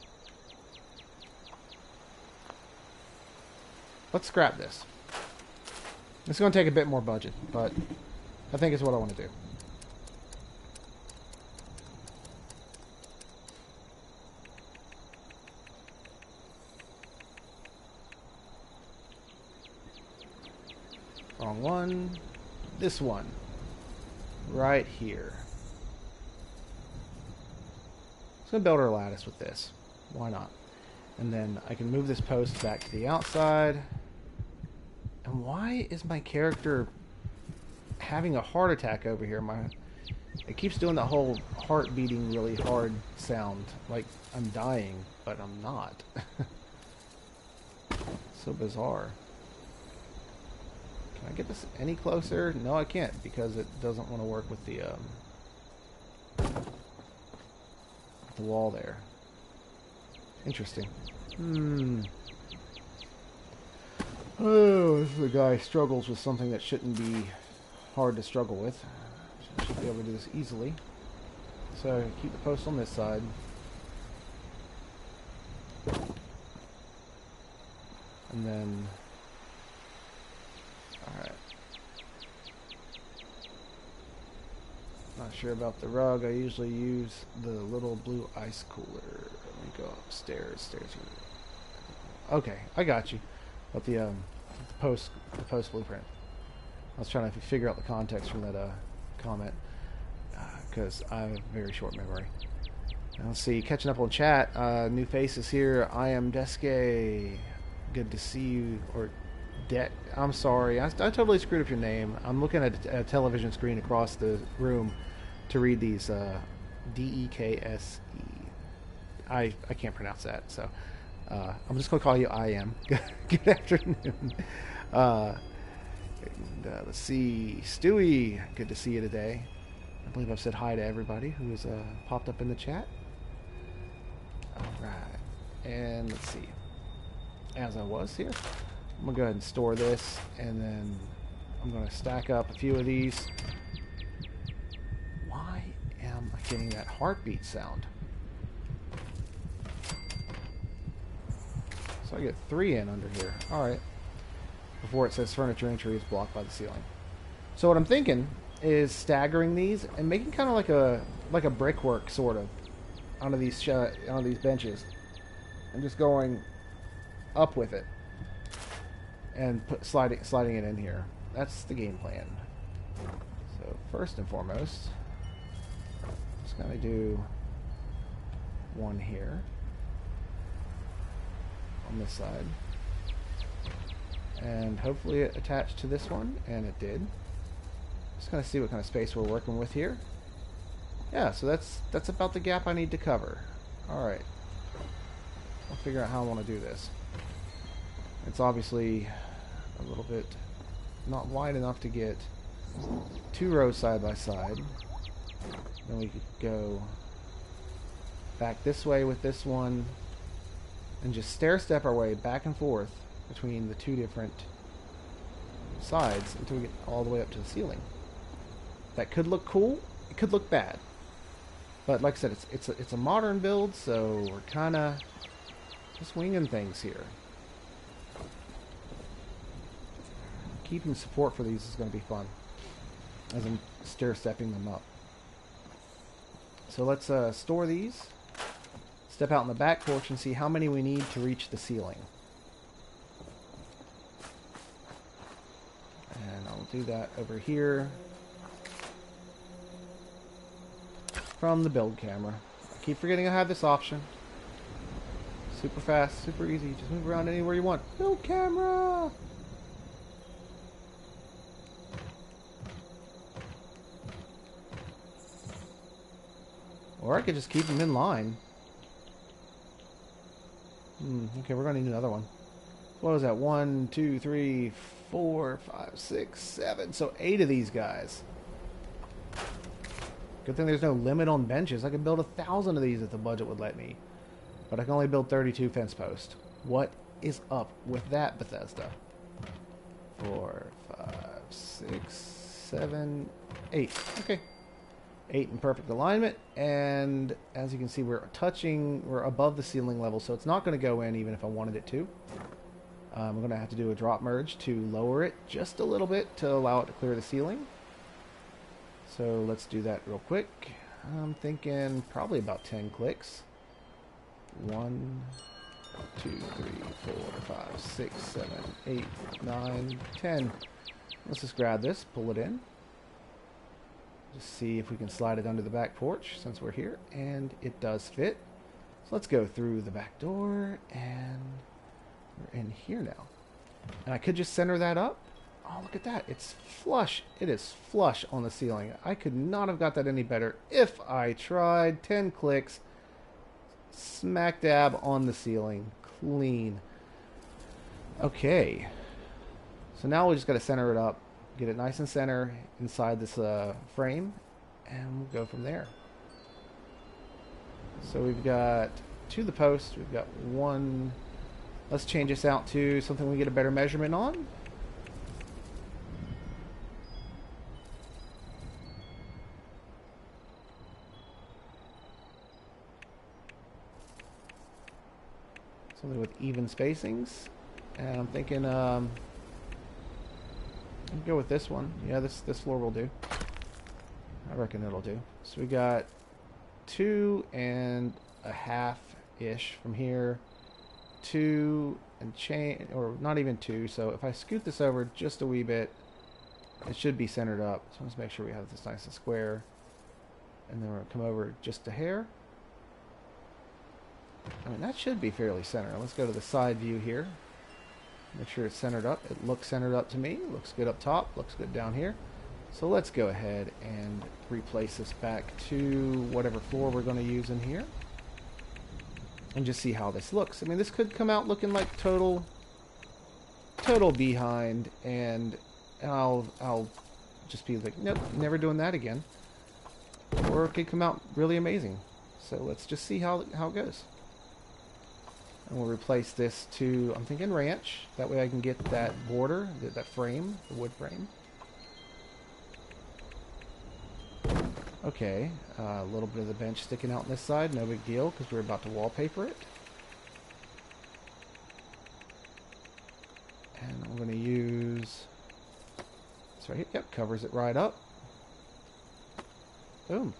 Let's scrap this. It's going to take a bit more budget, but I think it's what I want to do. Wrong one. This one. Right here. I'm going to build our lattice with this. Why not? And then I can move this post back to the outside. And why is my character having a heart attack over here? It keeps doing that whole heart beating really hard sound. Like I'm dying, but I'm not. So bizarre. Can I get this any closer? No, I can't because it doesn't want to work with the wall there. Interesting. Oh, this is a guy struggles with something that shouldn't be hard to struggle with. I should be able to do this easily. So keep the post on this side. And then... Alright. Not sure about the rug. I usually use the little blue ice cooler. Let me go upstairs. Okay, I got you. But the post blueprint. I was trying to figure out the context from that comment because I have a very short memory. Now, let's see, catching up on chat. New faces here. I am Deske. Good to see you. Or I'm sorry, I totally screwed up your name. I'm looking at a television screen across the room to read these D-E-K-S-E. I can't pronounce that, so I'm just going to call you I am. Good afternoon. Let's see, Stewie, good to see you today. I believe I've said hi to everybody who has popped up in the chat. Alright, and let's see. As I was here, I'm going to go ahead and store this, and then I'm going to stack up a few of these. Why am I getting that heartbeat sound? So I get 3 in under here. Alright. Before it says furniture entry is blocked by the ceiling. So what I'm thinking is staggering these and making kind of like a brickwork sort of onto these benches, and just going up with it and sliding it in here. That's the game plan. So first and foremost, just gonna do one here on this side, and hopefully it attached to this one, and it did. Just gonna see what kind of space we're working with here. Yeah, so that's about the gap I need to cover. Alright, I'll figure out how I want to do this. It's obviously a little bit not wide enough to get 2 rows side by side. Then we could go back this way with this one and just stair step our way back and forth between the 2 different sides until we get all the way up to the ceiling. That could look cool, it could look bad. But like I said, it's a modern build, so we're kind of just winging things here. Keeping support for these is going to be fun as I'm stair-stepping them up. So let's store these, step out in the back porch, and see how many we need to reach the ceiling. And I'll do that over here from the build camera. I keep forgetting I have this option. Super fast, super easy, just move around anywhere you want. Build camera! Or I could just keep them in line. Okay, we're going to need another one. What was that? 1, 2, 3, 4, 5, 6, 7. So 8 of these guys. Good thing there's no limit on benches. I could build 1,000 of these if the budget would let me. But I can only build 32 fence posts. What is up with that, Bethesda? 4, 5, 6, 7, 8. Okay. 8 in perfect alignment, and as you can see, we're above the ceiling level, so it's not going to go in even if I wanted it to. I'm going to have to do a drop merge to lower it just a little bit to allow it to clear the ceiling. So let's do that real quick. I'm thinking probably about 10 clicks. 1, 2, 3, 4, 5, 6, 7, 8, 9, 10. Let's just grab this, pull it in. Just see if we can slide it under the back porch since we're here, and it does fit. So let's go through the back door, and we're in here now. And I could just center that up. Oh, look at that. It's flush. It is flush on the ceiling. I could not have got that any better if I tried. 10 clicks. Smack dab on the ceiling. Clean. Okay. So now we just got to center it up. Get it nice and center inside this frame, and we'll go from there. So we've got to the post, we've got one. Let's change this out to something we get a better measurement on. Something with even spacings, and I'm thinking I'll go with this one. Yeah, this floor will do. I reckon it'll do. So we got 2.5-ish from here. 2 and change, or not even 2. So if I scoot this over just a wee bit, it should be centered up. So let's make sure we have this nice and square. And then we're going to come over just a hair. I mean, that should be fairly centered. Let's go to the side view here. Make sure it's centered up. It looks centered up to me. Looks good up top. Looks good down here. So let's go ahead and replace this back to whatever floor we're going to use in here. And just see how this looks. I mean, this could come out looking like total behind, and I'll just be like, nope, never doing that again. Or it could come out really amazing. So let's just see how it goes. And we'll replace this to, I'm thinking ranch. That way I can get that border, that frame, the wood frame. Okay, a little bit of the bench sticking out on this side, no big deal, because we're about to wallpaper it. And I'm going to use, it's right here, yep, covers it right up. Boom.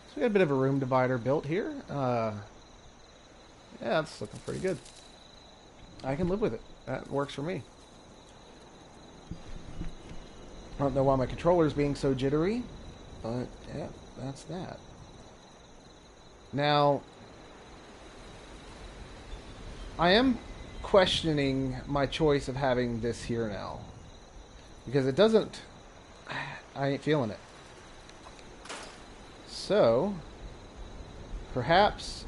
So we got a bit of a room divider built here. Yeah, it's looking pretty good. I can live with it. That works for me. I don't know why my controller is being so jittery, but yeah, that's that. Now, I am questioning my choice of having this here now, because it doesn't, I ain't feeling it. So, perhaps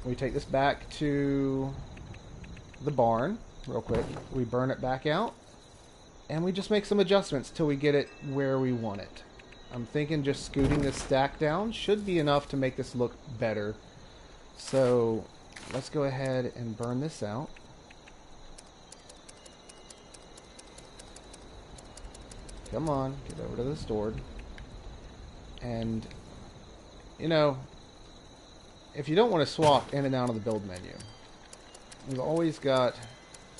we take this back to the barn real quick. We burn it back out, and we just make some adjustments till we get it where we want it. I'm thinking just scooting this stack down should be enough to make this look better. So let's go ahead and burn this out. Come on, get over to the stored. And, you know, if you don't want to swap in and out of the build menu, we've always got,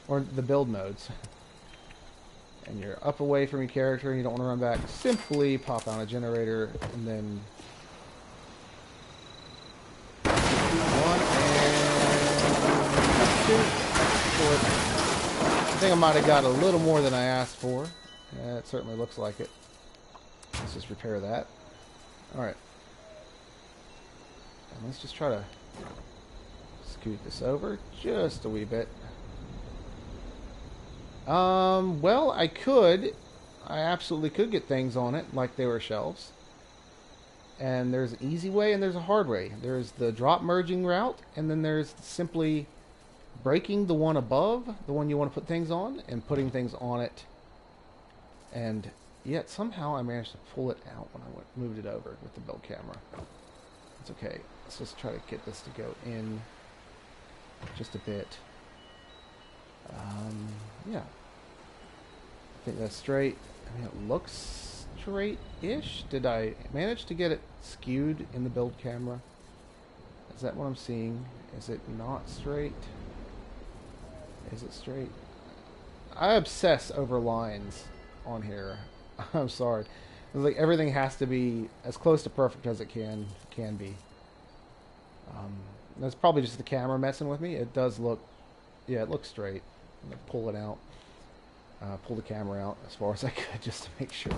or the build modes, and you're up away from your character and you don't want to run back, simply pop on a generator and then one and two. I think I might have got a little more than I asked for. Yeah, it certainly looks like it. Let's just repair that. Alright. And let's just try to scoot this over just a wee bit. Well, I absolutely could get things on it like they were shelves. And there's an easy way and there's a hard way. There's the drop merging route, and then there's simply breaking the one above, the one you want to put things on, and putting things on it. And yet somehow I managed to pull it out when I moved it over with the build camera. It's okay. Let's just try to get this to go in just a bit. Yeah. I think that's straight. I mean, it looks straight-ish. Did I manage to get it skewed in the build camera? Is that what I'm seeing? Is it not straight? Is it straight? I obsess over lines on here. I'm sorry. It's like everything has to be as close to perfect as it can be. That's probably just the camera messing with me. It does look, yeah, it looks straight. I'm gonna pull it out, pull the camera out as far as I could just to make sure.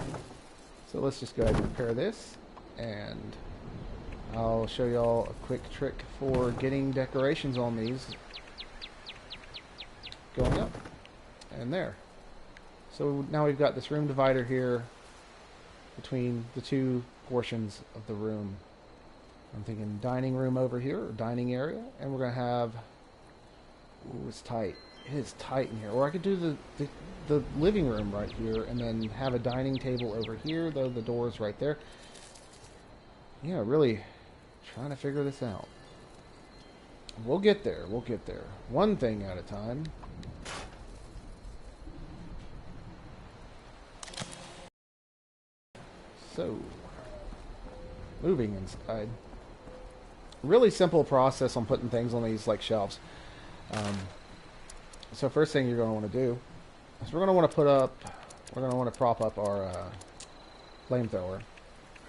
So let's just go ahead and repair this, and I'll show y'all a quick trick for getting decorations on these going up. And there. So now we've got this room divider here between the two portions of the room. I'm thinking dining room over here, or dining area, and we're going to have... Ooh, it's tight. It is tight in here. Or I could do the living room right here, and then have a dining table over here, though the door is right there. Yeah, really trying to figure this out. We'll get there. We'll get there. One thing at a time. So, moving inside. Really simple process on putting things on these like shelves. So first thing you're going to want to do is we're going to want to prop up our flamethrower,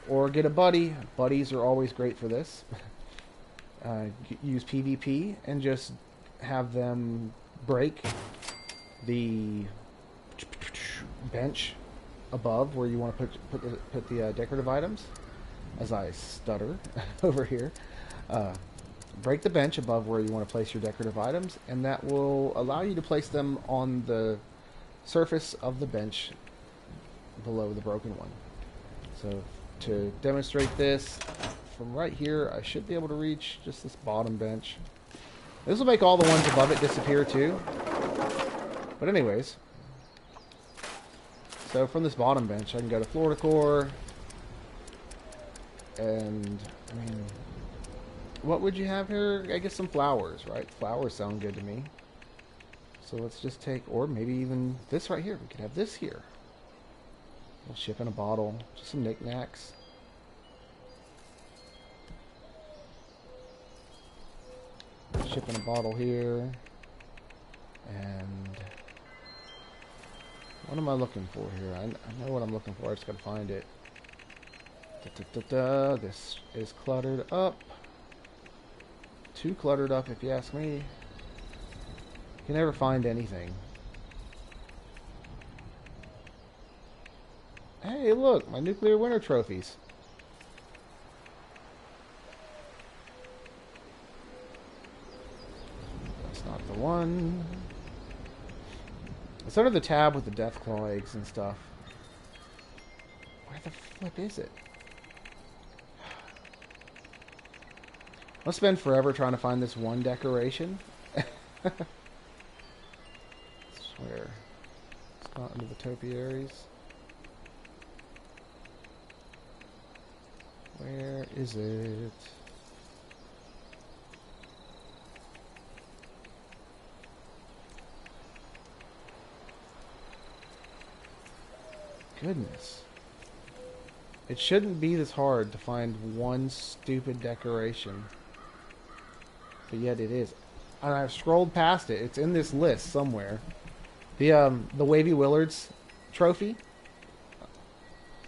or get a buddy. Buddies are always great for this. Use PvP and just have them break the bench above where you want to put the decorative items, as I stutter over here. Break the bench above where you want to place your decorative items, and that will allow you to place them on the surface of the bench below the broken one. So to demonstrate this, from right here I should be able to reach just this bottom bench. This will make all the ones above it disappear too. But anyways, so from this bottom bench I can go to floor decor, and I mean, what would you have here? I guess some flowers, right? Flowers sound good to me. So let's just take, or maybe even this right here. We could have this here. We'll ship in a bottle. Just some knickknacks. Ship in a bottle here. And what am I looking for here? I know what I'm looking for. I just gotta find it. This is cluttered up. Too cluttered up, if you ask me. You can never find anything. Hey, look, my nuclear winter trophies. That's not the one. It's under the tab with the deathclaw eggs and stuff. Where the flip is it? I'll spend forever trying to find this one decoration. I swear. It's not under the topiaries. Where is it? Goodness. It shouldn't be this hard to find one stupid decoration. But yet it is. And I've scrolled past it. It's in this list somewhere. The Wavy Willards trophy.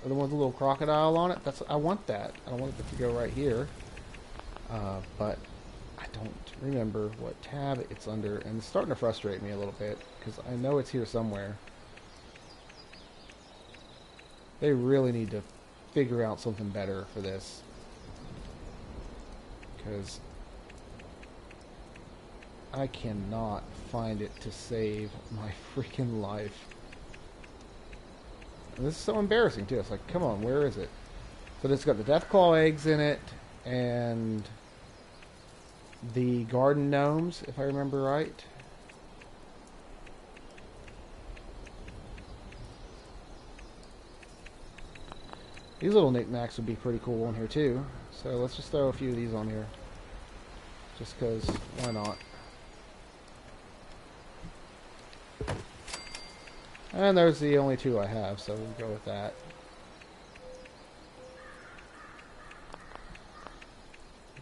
The one with the little crocodile on it. I want that. I want it to go right here. But I don't remember what tab it's under. And it's starting to frustrate me a little bit. Because I know it's here somewhere. They really need to figure out something better for this. Because I cannot find it to save my freaking life. And this is so embarrassing too. It's like, come on, where is it? So it's got the deathclaw eggs in it, and the garden gnomes, if I remember right. These little knickknacks would be pretty cool on here too. So let's just throw a few of these on here. Just because, why not? And there's the only two I have, so we'll go with that.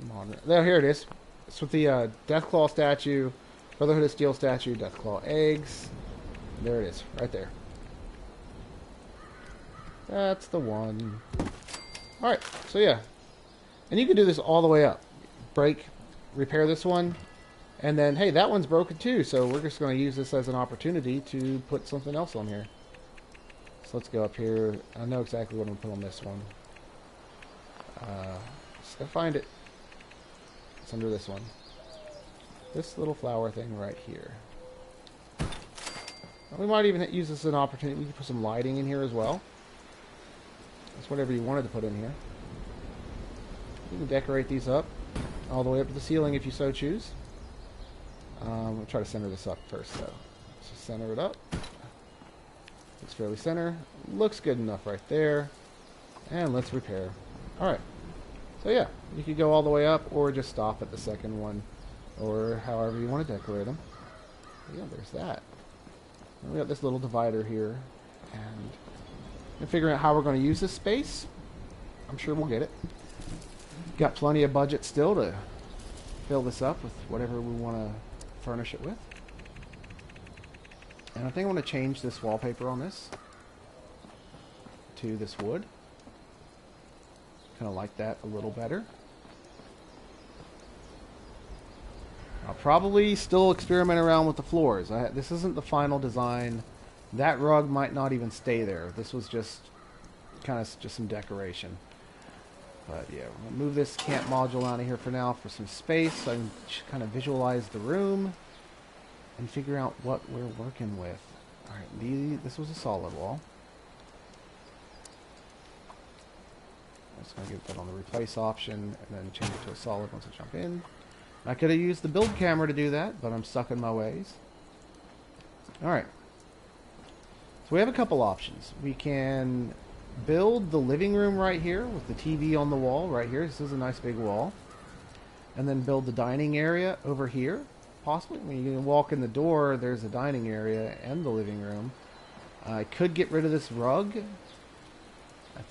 Modern. There, here it is. It's with the Deathclaw statue, Brotherhood of Steel statue, Deathclaw eggs. There it is, right there. That's the one. Alright, so yeah. And you can do this all the way up. Break, repair this one, and then, hey, that one's broken too, so we're just going to use this as an opportunity to put something else on here. So let's go up here. I know exactly what I'm going to put on this one. Just gotta find it. It's under this one. This little flower thing right here. We might even use this as an opportunity. We can put some lighting in here as well. That's whatever you wanted to put in here. You can decorate these up all the way up to the ceiling if you so choose. We'll try to center this up first, though. Let's just center it up. Looks fairly center. Looks good enough right there. And let's repair. Alright. So yeah, you could go all the way up or just stop at the second one. Or however you want to decorate them. But yeah, there's that. And we got this little divider here. And figuring out how we're going to use this space. I'm sure we'll get it. Got plenty of budget still to fill this up with whatever we want to furnish it with. And I think I want to change this wallpaper on this to this wood. Kind of like that a little better. I'll probably still experiment around with the floors. This isn't the final design. That rug might not even stay there. This was just kind of just some decoration. But yeah, we're going to move this camp module out of here for now for some space so I can kind of visualize the room and figure out what we're working with. Alright, this was a solid wall. I'm just going to get that on the replace option and then change it to a solid once I jump in. I could have used the build camera to do that, but I'm stuck in my ways. Alright. So we have a couple options. We can build the living room right here with the TV on the wall right here. This is a nice big wall. And then build the dining area over here, possibly. When you walk in the door, there's a dining area and the living room. I could get rid of this rug.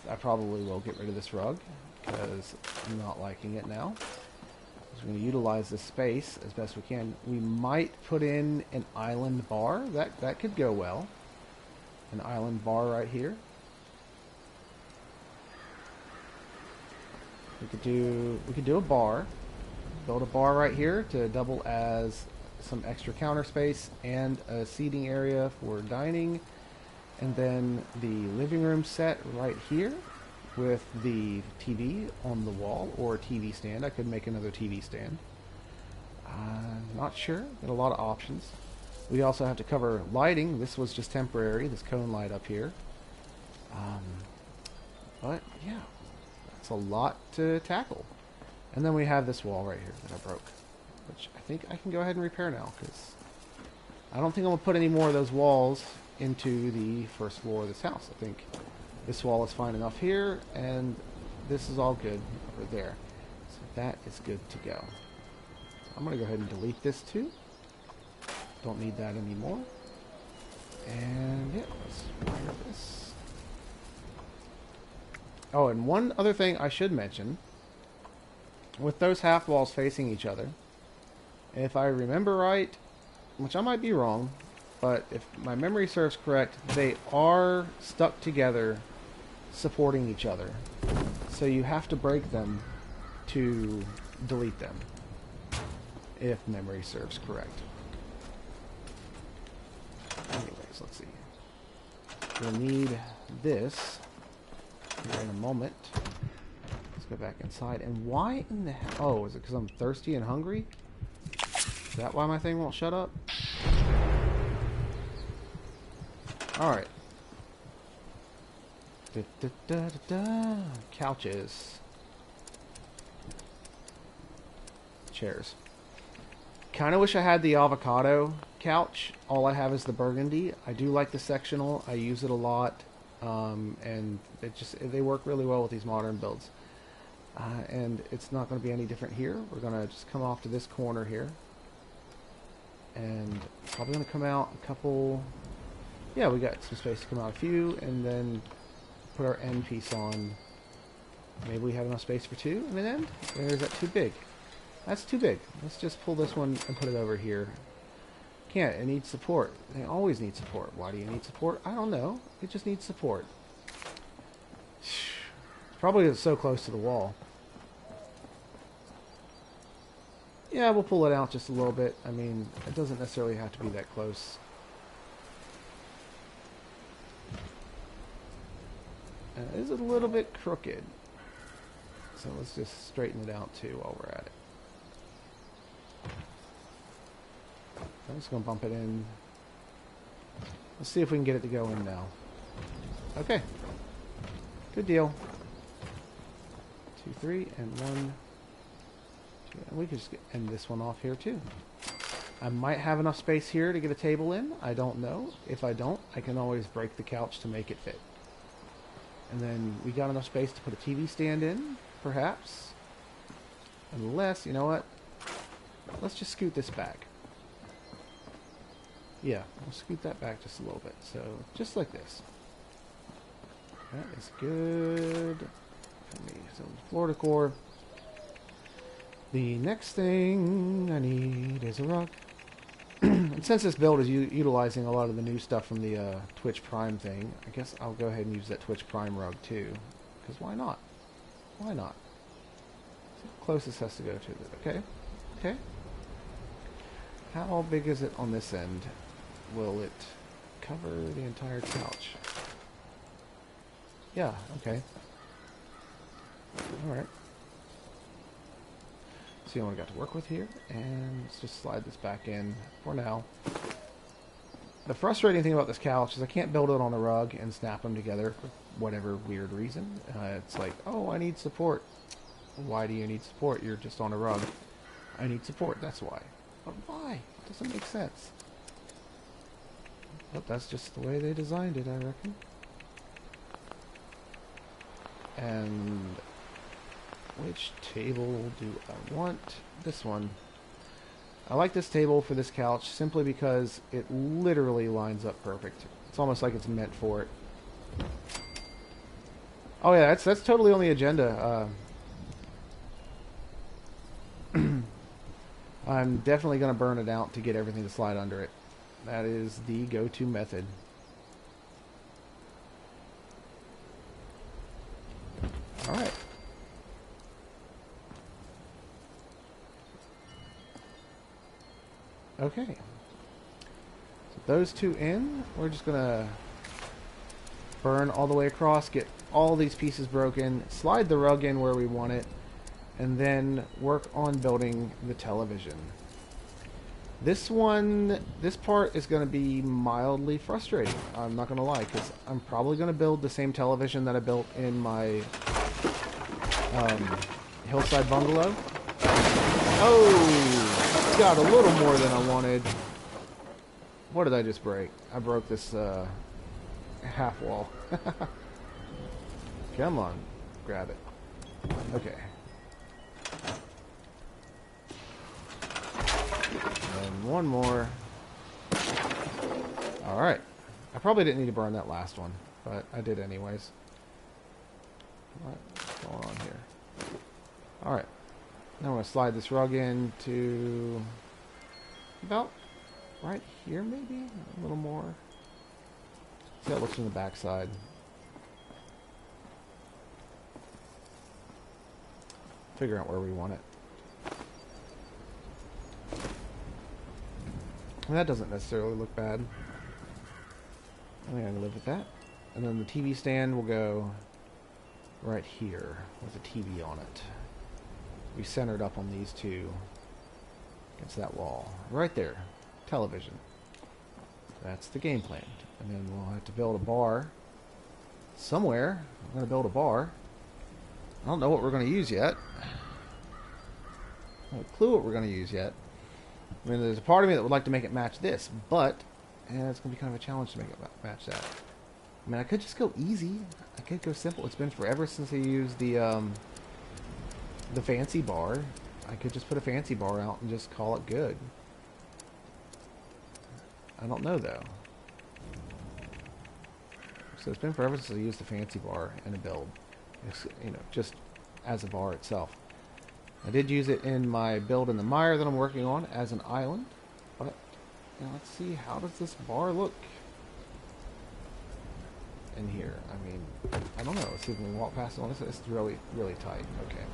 I probably will get rid of this rug because I'm not liking it now. So we're going to utilize this space as best we can. We might put in an island bar. That could go well. An island bar right here. We could do a bar. Build a bar right here to double as some extra counter space and a seating area for dining. And then the living room set right here with the TV on the wall or a TV stand. I could make another TV stand. Not sure. Got a lot of options. We also have to cover lighting. This was just temporary, this cone light up here. But yeah, that's a lot to tackle. And then we have this wall right here that I broke, which I think I can go ahead and repair now because I don't think I'm going to put any more of those walls into the first floor of this house. I think this wall is fine enough here, and this is all good over there. So that is good to go. I'm going to go ahead and delete this too. Don't need that anymore. And yeah, let's wire this. Oh, and one other thing I should mention. With those half walls facing each other, if I remember right, which I might be wrong, but if my memory serves correct, they are stuck together, supporting each other. So you have to break them to delete them, if memory serves correct. Anyways, let's see. We'll need this here in a moment. Let's go back inside. And why in the hell? Oh, is it because I'm thirsty and hungry? Is that why my thing won't shut up? Alright. Couches. Chairs. Kind of wish I had the avocado couch. All I have is the burgundy. I do like the sectional. I use it a lot. And they work really well with these modern builds. And it's not going to be any different here. We're going to just come off to this corner here. And probably going to come out a couple Yeah, we got some space to come out a few, and then put our end piece on. Maybe we have enough space for two in the end? Or is that too big? That's too big. Let's just pull this one and put it over here. Can't. It needs support. They always need support. Why do you need support? I don't know. It just needs support. Probably it's so close to the wall. Yeah, we'll pull it out just a little bit. I mean, it doesn't necessarily have to be that close. It is a little bit crooked. So let's just straighten it out too while we're at it. I'm just going to bump it in. Let's see if we can get it to go in now. Okay. Good deal. 2, 3, and 1, 2. And we can just end this one off here too. I might have enough space here to get a table in. I don't know. If I don't, I can always break the couch to make it fit. And then we got enough space to put a TV stand in, perhaps. Unless, you know what? Let's just scoot this back. Yeah, we'll scoot that back just a little bit. So, just like this. That is good for me. So, floor decor. The next thing I need is a rug. And since this build is utilizing a lot of the new stuff from the Twitch Prime thing, I guess I'll go ahead and use that Twitch Prime rug too. Because why not? Why not? So closest has to go to it. Okay. Okay. How big is it on this end? Will it cover the entire couch? Yeah, okay. Alright. See what I got to work with here, and let's just slide this back in for now. The frustrating thing about this couch is I can't build it on a rug and snap them together for whatever weird reason. It's like, oh, I need support. Why do you need support? You're just on a rug. I need support, that's why. But why? It doesn't make sense. But that's just the way they designed it, I reckon. And which table do I want? This one. I like this table for this couch simply because it literally lines up perfect. It's almost like it's meant for it. Oh yeah, that's totally on the agenda. I'm definitely going to burn it out to get everything to slide under it. That is the go-to method. Alright. Okay. So those two in. We're just going to burn all the way across, get all these pieces broken, slide the rug in where we want it, and then work on building the television. This part is going to be mildly frustrating. I'm not going to lie, because I'm probably going to build the same television that I built in my hillside bungalow. Oh, got a little more than I wanted. What did I just break? I broke this half wall. Come on, grab it. Okay. And one more. Alright. I probably didn't need to burn that last one, but I did anyways. What's going on here? Alright. Now I'm going to slide this rug in to about right here maybe? A little more. See how it looks from the back side. Figure out where we want it. And that doesn't necessarily look bad. I think I can live with that. And then the TV stand will go right here with a TV on it. Be centered up on these two against that wall. Right there. Television. That's the game plan. And then we'll have to build a bar somewhere. I'm going to build a bar. I don't know what we're going to use yet. I have a clue what we're going to use yet. I mean, there's a part of me that would like to make it match this, but it's going to be kind of a challenge to make it match that. I mean, I could just go easy. I could go simple. It's been forever since I used the fancy bar. I could just put a fancy bar out and just call it good. I don't know, though. So it's been forever since I used the fancy bar in a build. It's, you know, just as a bar itself. I did use it in my build in the mire that I'm working on as an island. But, you know, let's see, how does this bar look in here? I mean, I don't know. Let's see if we can walk past it on this. It's really, really tight. Okay.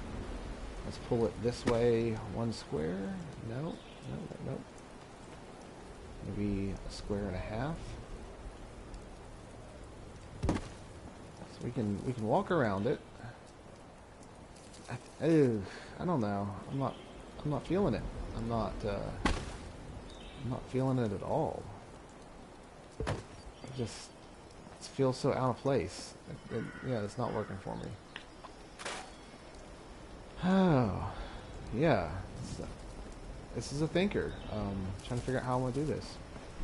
Let's pull it this way, 1 square. No. Maybe a square and a half. So we can walk around it. I don't know. I'm not feeling it. I'm not feeling it at all. It just feels so out of place. Yeah, it's not working for me. Oh, yeah. This is a thinker. Trying to figure out how I want to do this.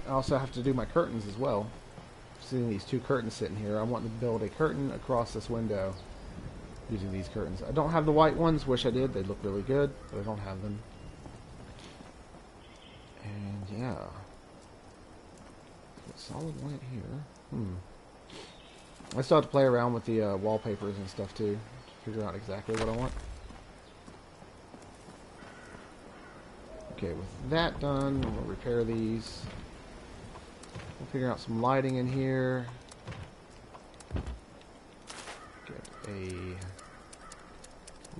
I also have to do my curtains as well. Seeing these 2 curtains sitting here, I want to build a curtain across this window using these curtains. I don't have the white ones. Wish I did. They look really good, but I don't have them. And yeah, solid white here. I still have to play around with the wallpapers and stuff too to figure out exactly what I want. Okay, with that done, we'll repair these. We'll figure out some lighting in here. Get a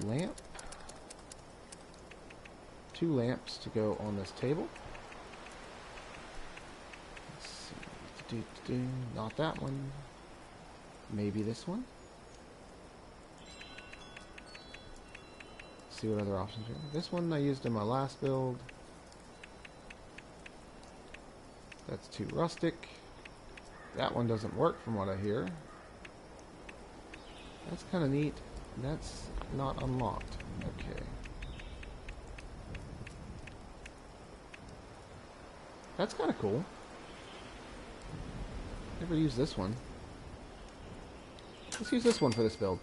lamp. 2 lamps to go on this table. Let's see. Not that one. Maybe this one. See what other options are. This one I used in my last build. That's too rustic. That one doesn't work from what I hear. That's kind of neat. That's not unlocked. Okay. That's kind of cool. Never used this one. Let's use this one for this build.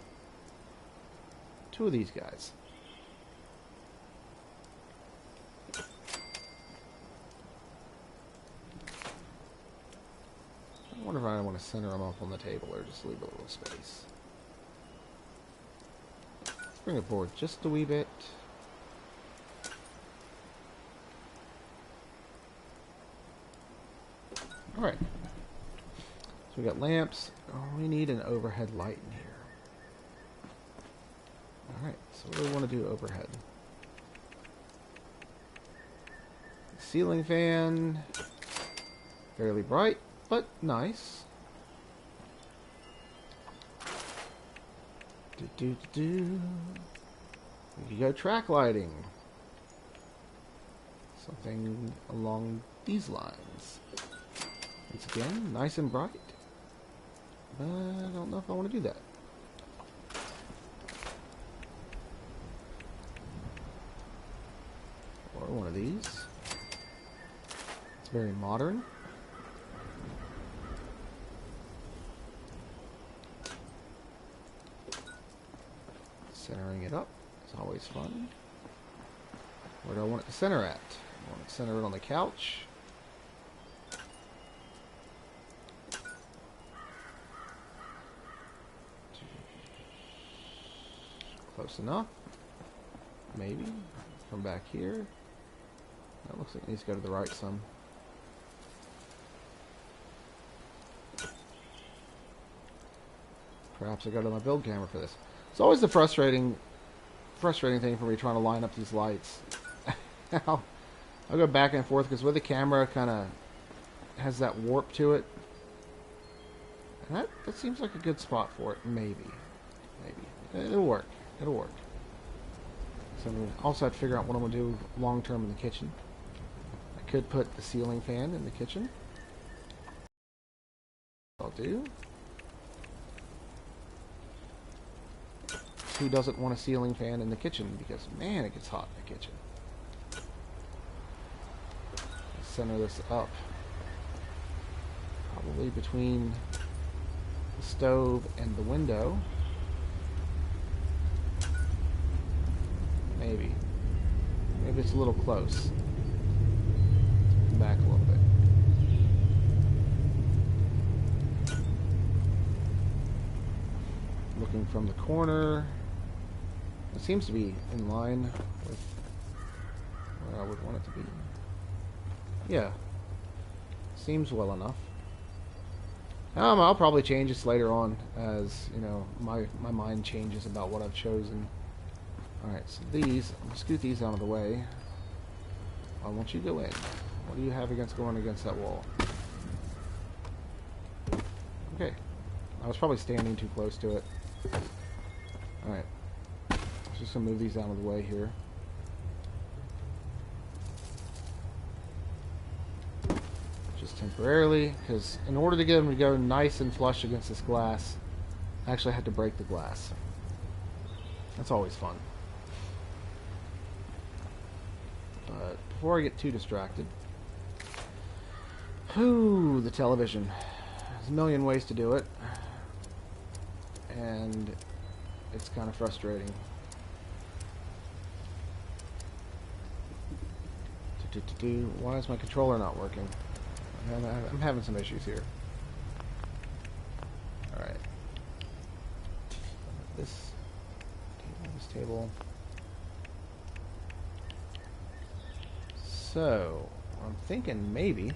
2 of these guys. I wonder if I want to center them up on the table or just leave a little space. Let's bring it forward just a wee bit. Alright. So we got lamps. Oh, we need an overhead light in here. Alright, so what do we want to do overhead? Ceiling fan. Fairly bright, but nice. We could go track lighting. Something along these lines. Once again, nice and bright. But I don't know if I want to do that. Or one of these. It's very modern. Centering it up is always fun. Where do I want it to center at? I want it to center it on the couch. Close enough. Maybe. From back here. That looks like it needs to go to the right some. Perhaps I go to my build camera for this. It's always the frustrating thing for me trying to line up these lights. I'll go back and forth because with the camera kind of has that warp to it. And that seems like a good spot for it. Maybe. It'll work. It'll work. So I'm gonna also have to figure out what I'm going to do long term in the kitchen. I could put the ceiling fan in the kitchen. I'll do. Who doesn't want a ceiling fan in the kitchen? Because, man, it gets hot in the kitchen. Center this up. Probably between the stove and the window. Maybe. Maybe it's a little close. Back a little bit. looking from the corner. It seems to be in line with where I would want it to be. Yeah. Seems well enough. I'll probably change this later on as, you know, my mind changes about what I've chosen. Alright, so these, I'm going to scoot these out of the way. Why won't you go in? What do you have against going against that wall? Okay. I was probably standing too close to it. Alright. Just going to move these out of the way here. Just temporarily, because in order to get them to go nice and flush against this glass, I actually had to break the glass. That's always fun. But before I get too distracted, the television. There's a million ways to do it, and it's kind of frustrating. Why is my controller not working? I'm having some issues here. Alright. This table. So, I'm thinking maybe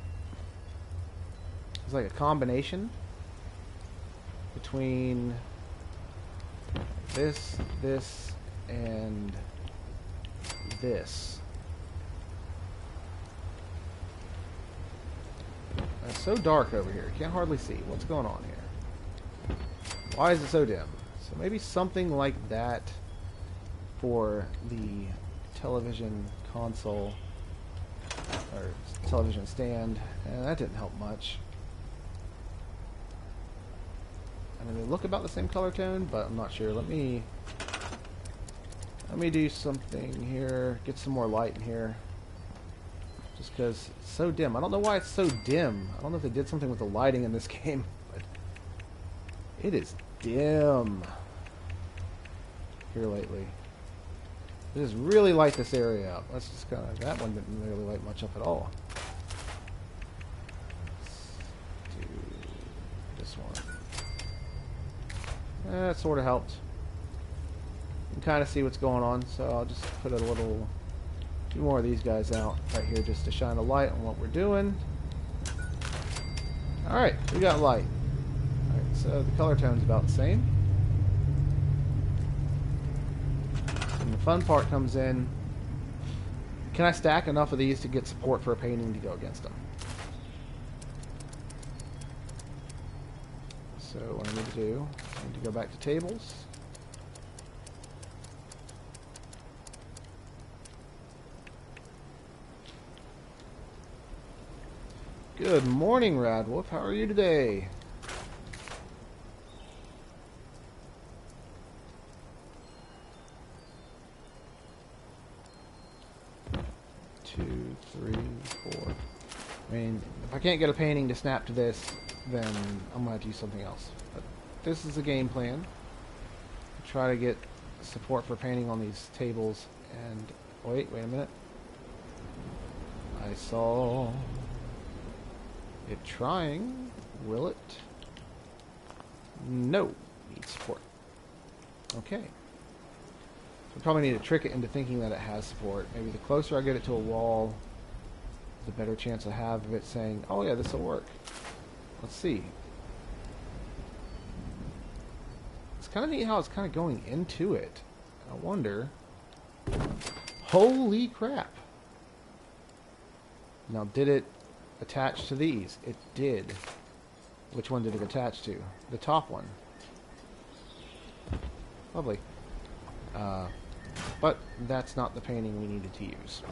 it's like a combination between this, and this. It's so dark over here. Can't hardly see. What's going on here? Why is it so dim? So maybe something like that for the television console or television stand, and that didn't help much. I mean, they look about the same color tone, but I'm not sure. Let me do something here. Get some more light in here. Just because it's so dim. I don't know why it's so dim. I don't know if they did something with the lighting in this game, but it is dim here lately. It just really light this area up. Let's just kind of, that one didn't really light much up at all. Let's do this one. That sort of helped. You can kind of see what's going on, so I'll just put a few more of these guys out right here just to shine a light on what we're doing. Alright, we got light. Alright, so the color tone's about the same. And the fun part comes in, can I stack enough of these to get support for a painting to go against them? So what I need to do, I need to go back to tables. Good morning, Radwolf. How are you today? Two, three, four. I mean, if I can't get a painting to snap to this, then I'm going to have to use something else. But this is the game plan. Try to get support for painting on these tables. And wait a minute. I saw it trying. Will it? No. Needs support. Okay. So probably need to trick it into thinking that it has support. Maybe the closer I get it to a wall, the better chance I have of it saying, oh yeah, this will work. Let's see. It's kind of neat how it's kind of going into it. I wonder. Holy crap. Now, did it attach to these? It did. Which one did it attach to? The top one. Lovely. But that's not the painting we needed to use. So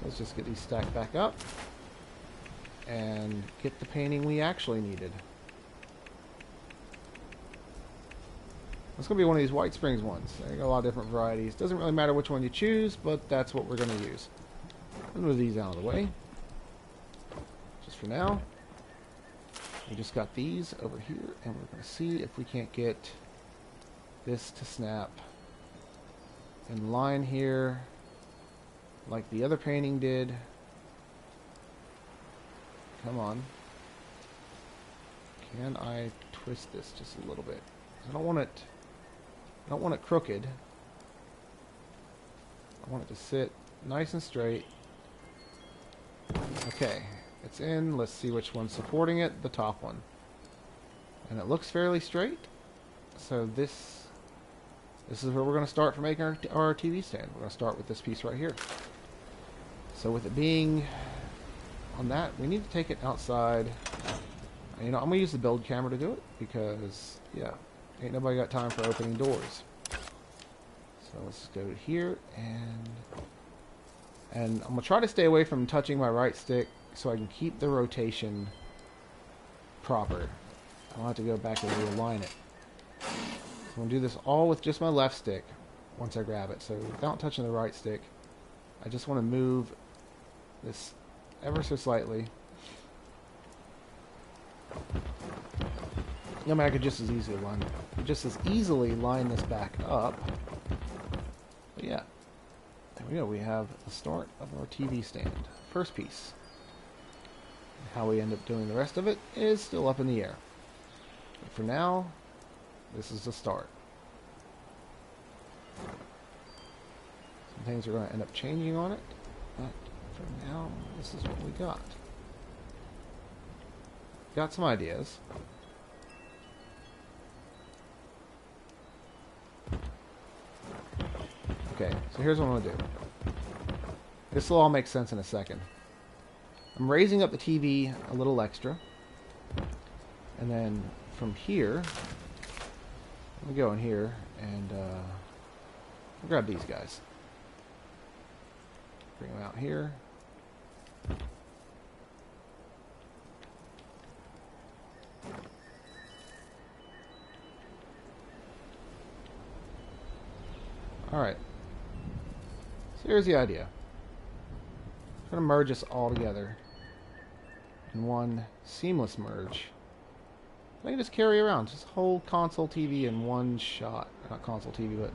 let's just get these stacked back up and get the painting we actually needed. It's going to be one of these White Springs ones. There got a lot of different varieties. Doesn't really matter which one you choose, but that's what we're going to use. I'll move these out of the way. Just for now. We just got these over here, and we're going to see if we can't get this to snap in line here like the other painting did. Come on. Can I twist this just a little bit? I don't want it. I don't want it crooked. I want it to sit nice and straight. Okay, it's in. Let's see which one's supporting it. The top one. And it looks fairly straight. So this is where we're going to start for making our TV stand. We're going to start with this piece right here. So with it being on that, we need to take it outside. You know, I'm going to use the build camera to do it because, yeah, ain't nobody got time for opening doors. So let's go to here, and I'm going to try to stay away from touching my right stick so I can keep the rotation proper. I don't have to go back and realign it. So I'm going to do this all with just my left stick once I grab it. So without touching the right stick, I just want to move this ever so slightly. I mean, I could just as easily line this back up. But yeah, there we go. We have the start of our TV stand. First piece. How we end up doing the rest of it is still up in the air. But for now, this is the start. Some things are going to end up changing on it, but for now, this is what we got. Got some ideas. Okay, so here's what I'm going to do. This will all make sense in a second. I'm raising up the TV a little extra. And then from here, I'm going to go in here and I'll grab these guys. Bring them out here. Alright. So here's the idea. I'm going to merge this all together in one seamless merge. I can just carry around just whole console TV in one shot. Not console TV, but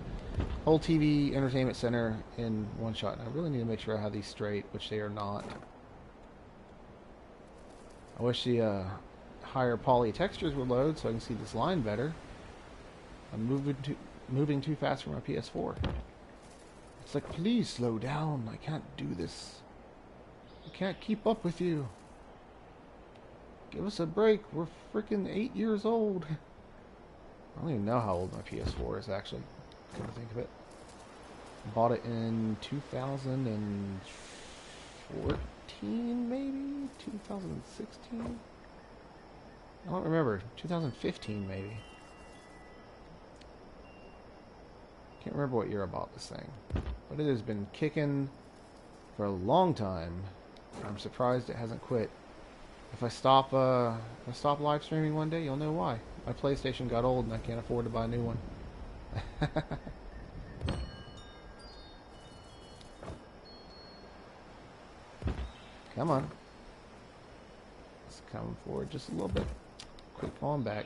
whole TV entertainment center in one shot. And I really need to make sure I have these straight, which they are not. I wish the higher poly textures would load so I can see this line better. I'm moving too fast for my PS4. It's like, please slow down. I can't do this. I can't keep up with you. Give us a break. We're freaking 8 years old. I don't even know how old my PS4 is, actually. Come to think of it. Bought it in 2014, maybe? 2016? I don't remember. 2015, maybe. Can't remember what year I bought this thing. But it has been kicking for a long time. I'm surprised it hasn't quit. If I stop live streaming one day, you'll know why. My PlayStation got old and I can't afford to buy a new one. Come on. Let's come forward just a little bit. Quick falling back.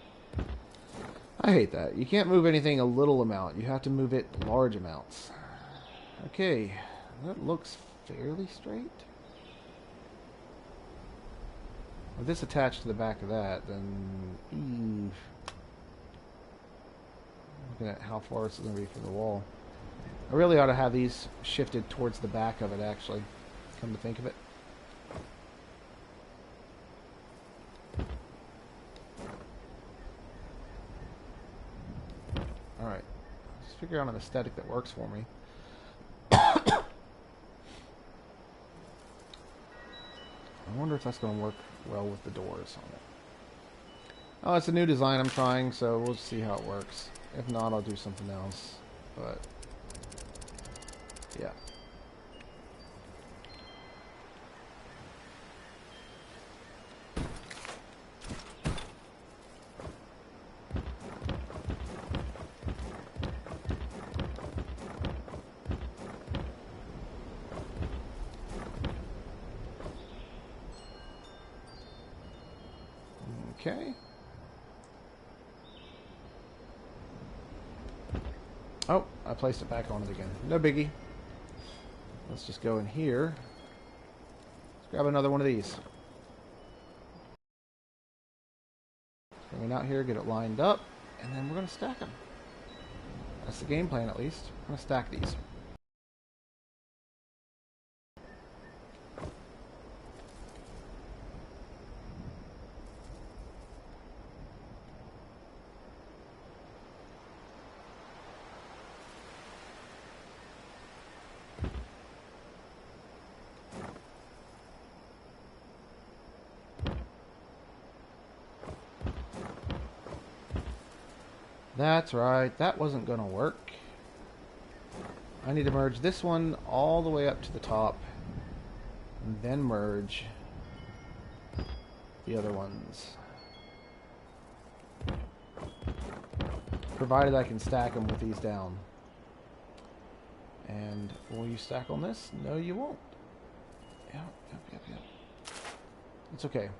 I hate that. You can't move anything a little amount. You have to move it large amounts. Okay. That looks fairly straight. With this attached to the back of that, then... Looking at how far this is going to be from the wall. I really ought to have these shifted towards the back of it, actually. Come to think of it. Alright. Let's figure out an aesthetic that works for me. I wonder if that's going to work well with the doors on it. Oh, it's a new design I'm trying, so we'll see how it works. If not, I'll do something else. But, yeah. Okay. Oh, I placed it back on it again. No biggie. Let's just go in here. Let's grab another one of these. Bring it out here, get it lined up. and then we're going to stack them. That's the game plan, at least. I'm going to stack these. That's right, that wasn't going to work. I need to merge this one all the way up to the top, and then merge the other ones. Provided I can stack them with these down. And will you stack on this? No, you won't. Yep. It's okay.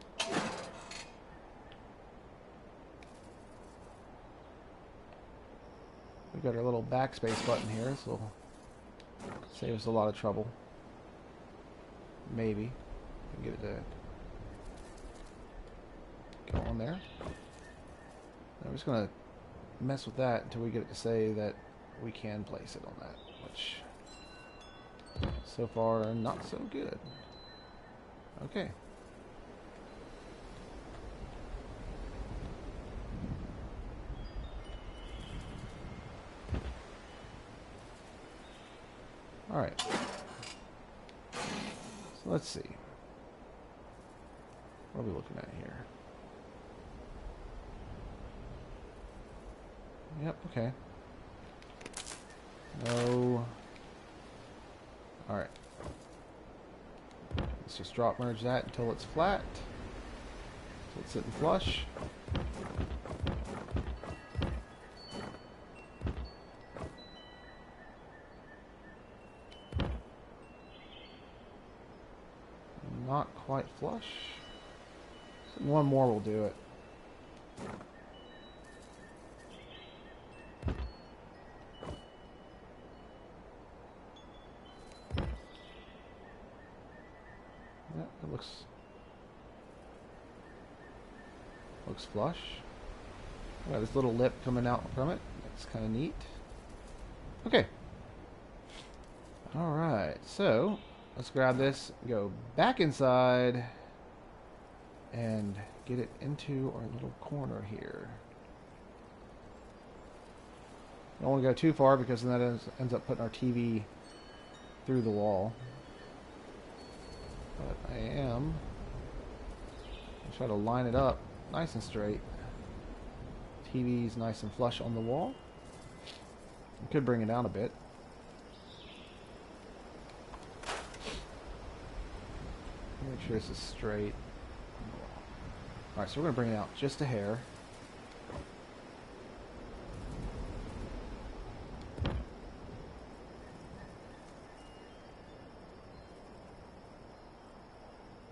We got our little backspace button here, so it'll save us a lot of trouble. Maybe. Get it to go on there. I'm just going to mess with that until we get it to say that we can place it on that, which so far not so good. Okay. Alright. So let's see. What are we looking at here? Yep, okay. No. Alright. Let's just drop merge that until it's flat. So it's sitting flush. Not quite flush. So one more will do it. Yeah, it looks flush. Got this little lip coming out from it. That's kind of neat. Okay. All right. So let's grab this, go back inside, and get it into our little corner here. Don't want to go too far because then that ends up putting our TV through the wall. But I am going to try to line it up nice and straight. TV's nice and flush on the wall. I could bring it down a bit. Make sure this is straight. Alright, so we're going to bring it out just a hair.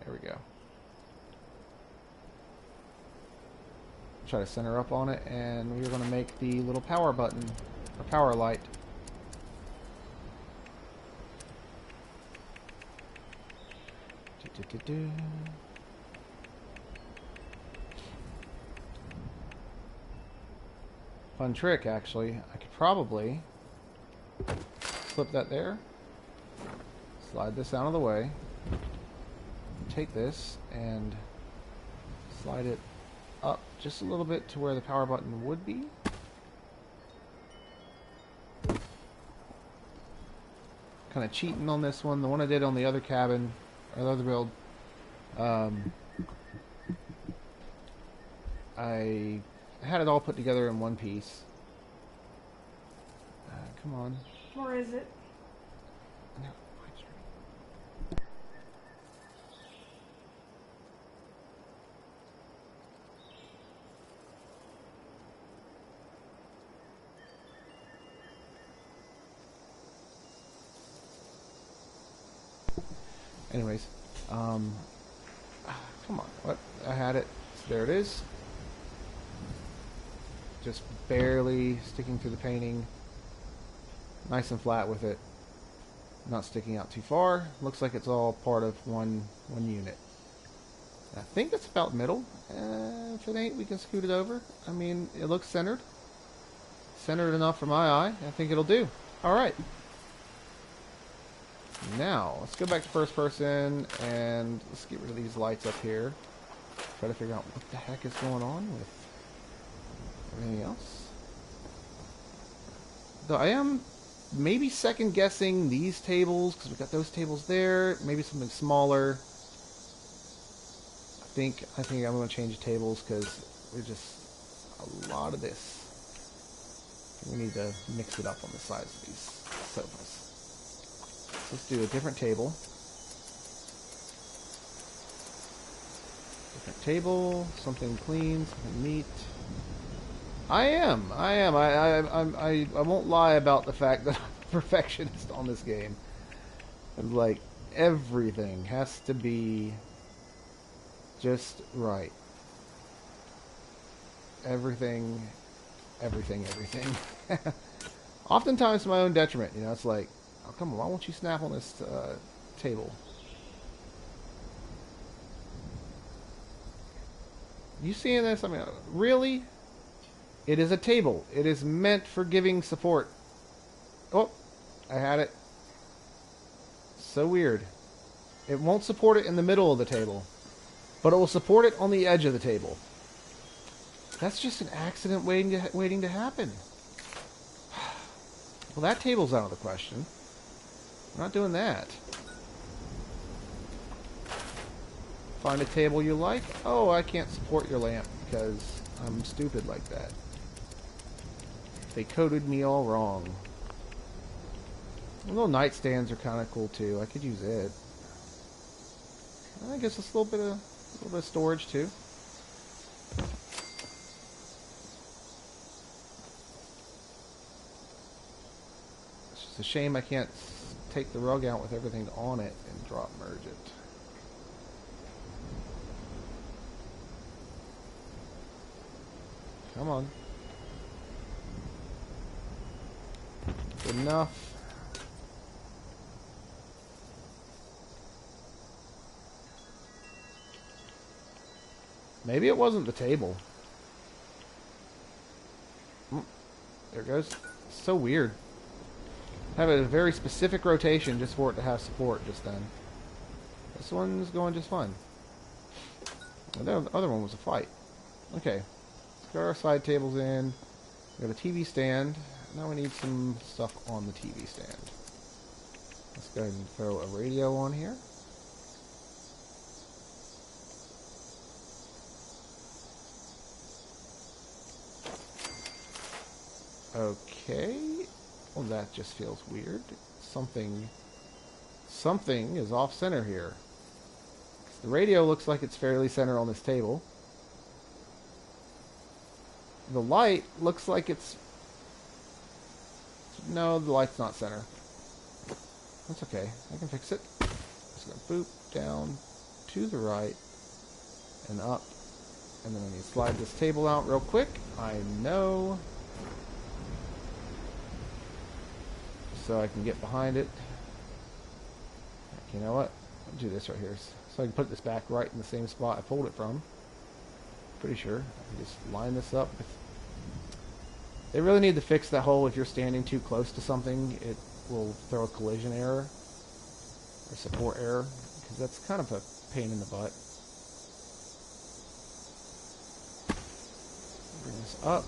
There we go. Try to center up on it, and we're going to make the little power button, or power light. Fun trick, actually. I could probably slip that there, slide this out of the way, take this and slide it up just a little bit to where the power button would be. Kind of cheating on this one. The one I did on the other cabin, or the other build, I had it all put together in one piece. Come on. Or is it? No. Anyways, come on. What? I had it. There it is. Just barely sticking through the painting. Nice and flat with it. Not sticking out too far. Looks like it's all part of one unit. I think it's about middle. If it ain't, we can scoot it over. I mean, it looks centered. centered enough for my eye. I think it'll do. Alright. Now, let's go back to first person, and let's get rid of these lights up here. Try to figure out what the heck is going on with everything else. Though I am maybe second guessing these tables, because we've got those tables there. Maybe something smaller. I think I'm going to change the tables, because there's just a lot of this. We need to mix it up on the size of these sofas. So let's do a different table. Different table, something clean, something neat. I won't lie about the fact that I'm a perfectionist on this game. And like, everything has to be just right. Everything. Oftentimes to my own detriment, you know, it's like, oh, come on, why won't you snap on this table? You seeing this? I mean, really? It is a table. It is meant for giving support. Oh, I had it. So weird. It won't support it in the middle of the table, but it will support it on the edge of the table. That's just an accident waiting to happen. Well, that table's out of the question. We're not doing that. Find a table you like. Oh, I can't support your lamp because I'm stupid like that. They coded me all wrong. Little nightstands are kind of cool too. I could use it. I guess it's a little bit of storage too. It's just a shame I can't take the rug out with everything on it and drop merge it. Come on. Good enough. Maybe it wasn't the table. There it goes. So weird. Have a very specific rotation just for it to have support just then. This one's going just fine. And the other one was a fight. Okay. Let's get our side tables in. We got a TV stand. Now we need some stuff on the TV stand. Let's go ahead and throw a radio on here. Okay. Well, that just feels weird. Something is off center here. The radio looks like it's fairly centered on this table. The light looks like it's... No, the light's not center. That's okay. I can fix it. Just gonna boop down to the right and up. And then I need to slide this table out real quick. I know. So I can get behind it. You know what? I'll do this right here. So I can put this back right in the same spot I pulled it from. Pretty sure. I can just line this up. They really need to fix that hole. If you're standing too close to something, it will throw a collision error or support error, because that's kind of a pain in the butt. Bring this up.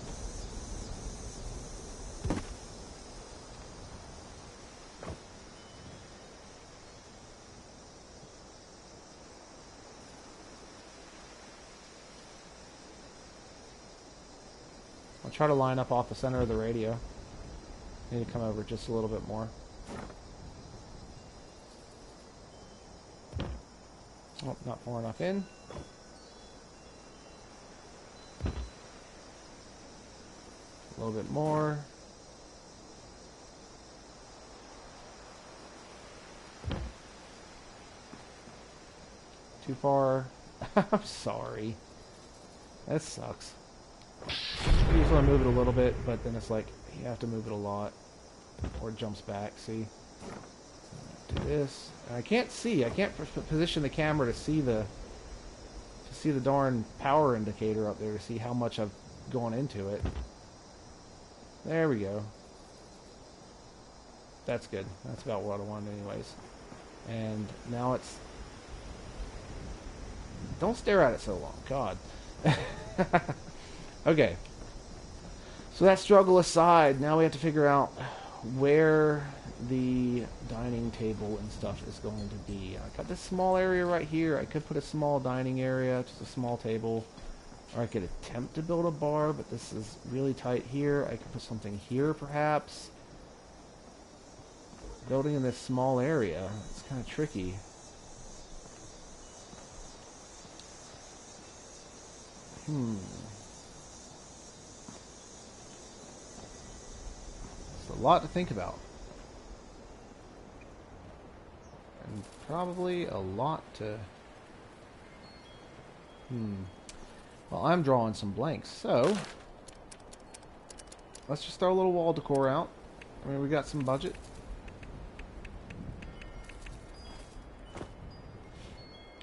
I'll try to line up off the center of the radio. Need to come over just a little bit more. Oh, not far enough in. A little bit more. Too far. I'm sorry. That sucks. You just want to move it a little bit, but then it's like you have to move it a lot, or it jumps back. See, do this. And I can't see. I can't position the camera to see the darn power indicator up there to see how much I've gone into it. There we go. That's good. That's about what I wanted anyways. And now it's... Don't stare at it so long. God. Okay. So that struggle aside, now we have to figure out where the dining table and stuff is going to be. I got this small area right here. I could put a small dining area, just a small table. Or I could attempt to build a bar, but this is really tight here. I could put something here, perhaps. Building in this small area, it's kind of tricky. It's a lot to think about. And probably a lot to... Well, I'm drawing some blanks, so... Let's just throw a little wall decor out. I mean, we got some budget.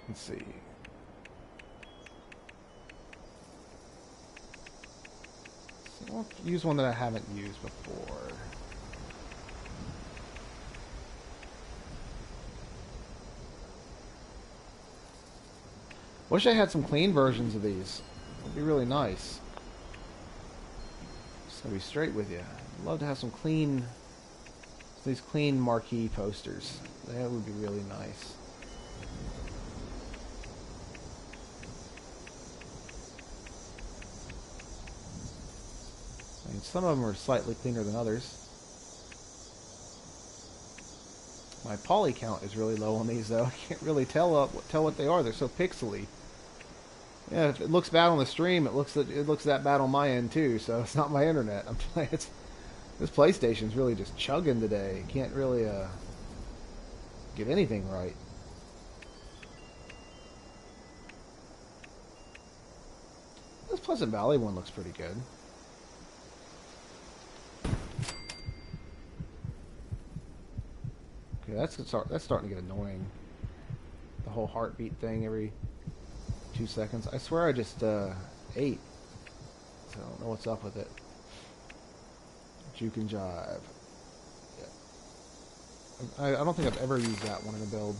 Let's see. So I'll use one that I haven't used before. Wish I had some clean versions of these. It'd be really nice. Just to be straight with you. I'd love to have some clean, these clean marquee posters. That would be really nice. I mean, some of them are slightly cleaner than others. My poly count is really low on these, though. I can't really tell what they are. They're so pixely. Yeah, if it looks bad on the stream, it looks that bad on my end too. So it's not my internet. I'm telling you, this PlayStation's really just chugging today. Can't really get anything right. This Pleasant Valley one looks pretty good. Okay, that's starting to get annoying. The whole heartbeat thing every 2 seconds. I swear I just ate. So I don't know what's up with it. Juke and jive. Yeah. I don't think I've ever used that one in a build.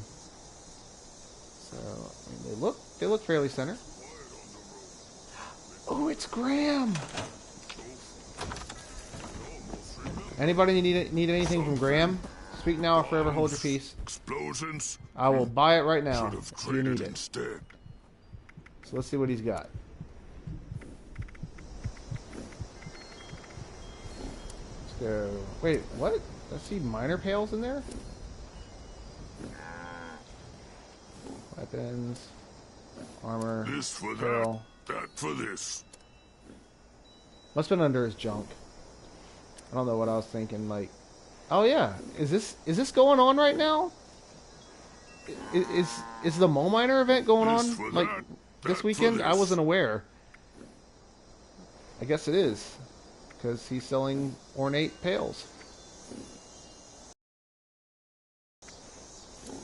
So I mean, they look fairly centered. Oh, it's Graham. Anybody need anything from Graham? Speak now or forever hold your peace. Explosions. I will buy it right now if you need it. Instead. So let's see what he's got. Let's go. Wait, what? I see minor pails in there? Weapons. Armor. This for pail. that for this. Must have been under his junk. I don't know what I was thinking, like... Oh yeah, is this going on right now? Is the mole miner event going on like this weekend? I wasn't aware. I guess it is, because he's selling ornate pails.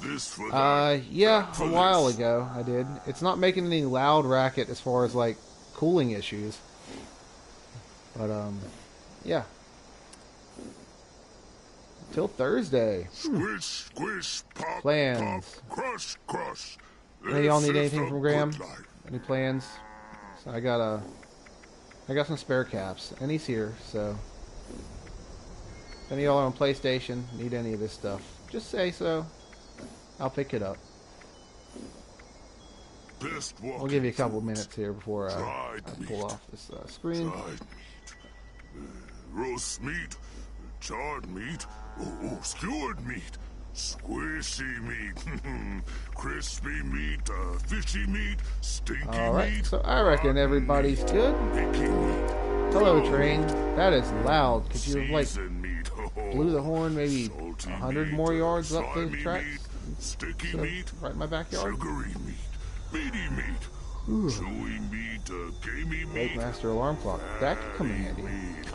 This for that. Yeah, that for a while this. ago I did. It's not making any loud racket as far as like cooling issues. But yeah. Till Thursday. Squish, squish, pop, Plans. pop, crush, crush. Hey, y'all need This anything is from the Graham? good life. Any plans? So I got some spare caps, and he's here. So if any of y'all are on PlayStation, need any of this stuff, just say so. I'll pick it up. Best I'll give you a couple walking minutes here before I Dried pull meat. off this screen. Dried meat, roast meat, charred meat, skewered meat, squishy meat, crispy meat, fishy meat, stinky All right, meat. so I reckon everybody's good. Icky meat. Hello, train. That is loud. Could you have like Seasoned meat. blew the horn maybe Salty 100 meat, more yards up the slimy tracks? meat, sticky Instead of meat, right in my backyard. sugary meat, meaty meat, chewy meat, gamey meat. Lake Master alarm clock. That could come in handy.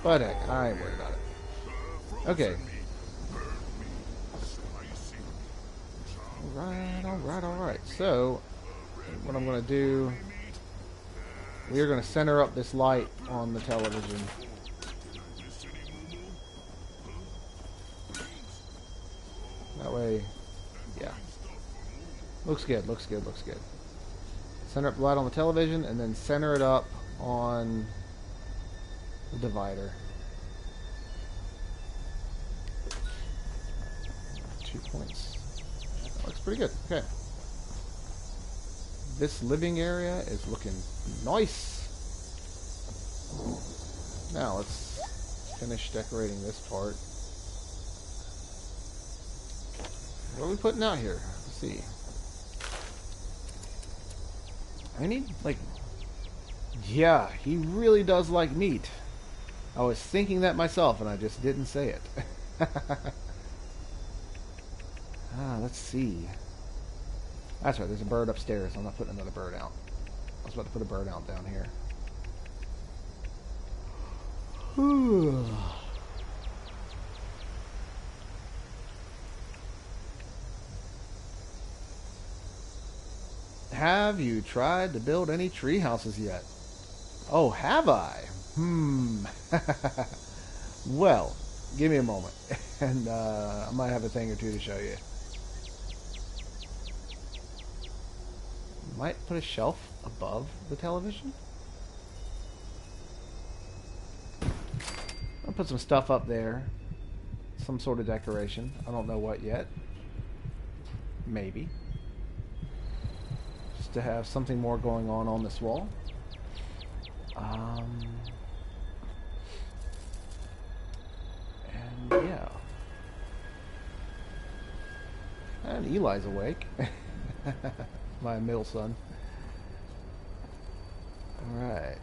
But heck, I ain't worried about it. Okay. Alright. So, what I'm going to do, we are going to center up this light on the television. way, yeah. Looks good, looks good, looks good. Center up the light on the television, and then center it up on the divider. 2 points. That looks pretty good. Okay. This living area is looking nice. Now let's finish decorating this part. What are we putting out here? Let's see. I need, like... Yeah, he really does like meat. I was thinking that myself, and I just didn't say it. Let's see. That's right, there's a bird upstairs. I'm not putting another bird out. I was about to put a bird out down here. Have you tried to build any tree houses yet? Oh, have I? Well, give me a moment, and I might have a thing or two to show you. Might put a shelf above the television. I'll put some stuff up there. Some sort of decoration. I don't know what yet. Maybe. Just to have something more going on this wall. And yeah. And Eli's awake. My middle son. Alright.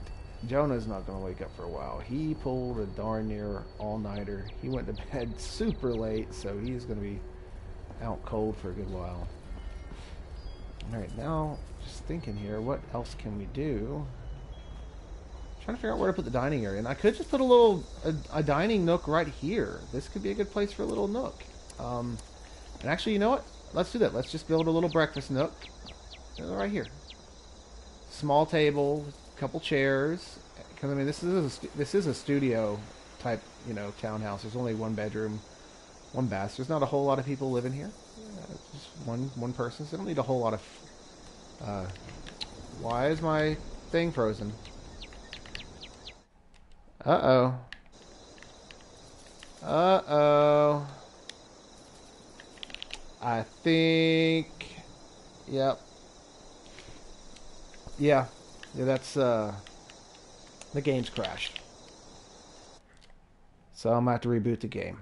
Jonah's not going to wake up for a while. He pulled a darn near all-nighter. He went to bed super late, so he's going to be out cold for a good while. Alright, now, just thinking here, what else can we do? Trying to figure out where to put the dining area. And I could just put a dining nook right here. This could be a good place for a little nook. And actually, you know what? Let's do that. Let's just build a little breakfast nook. Right here. Small table, couple chairs. Because I mean, this is a studio type, you know, townhouse. There's only one bedroom, one bath. There's not a whole lot of people living here. Just one person. So they don't need a whole lot of. Why is my thing frozen? Uh-oh. Uh-oh. I think... Yep. Yeah, that's, the game's crashed. So I'm going to have to reboot the game.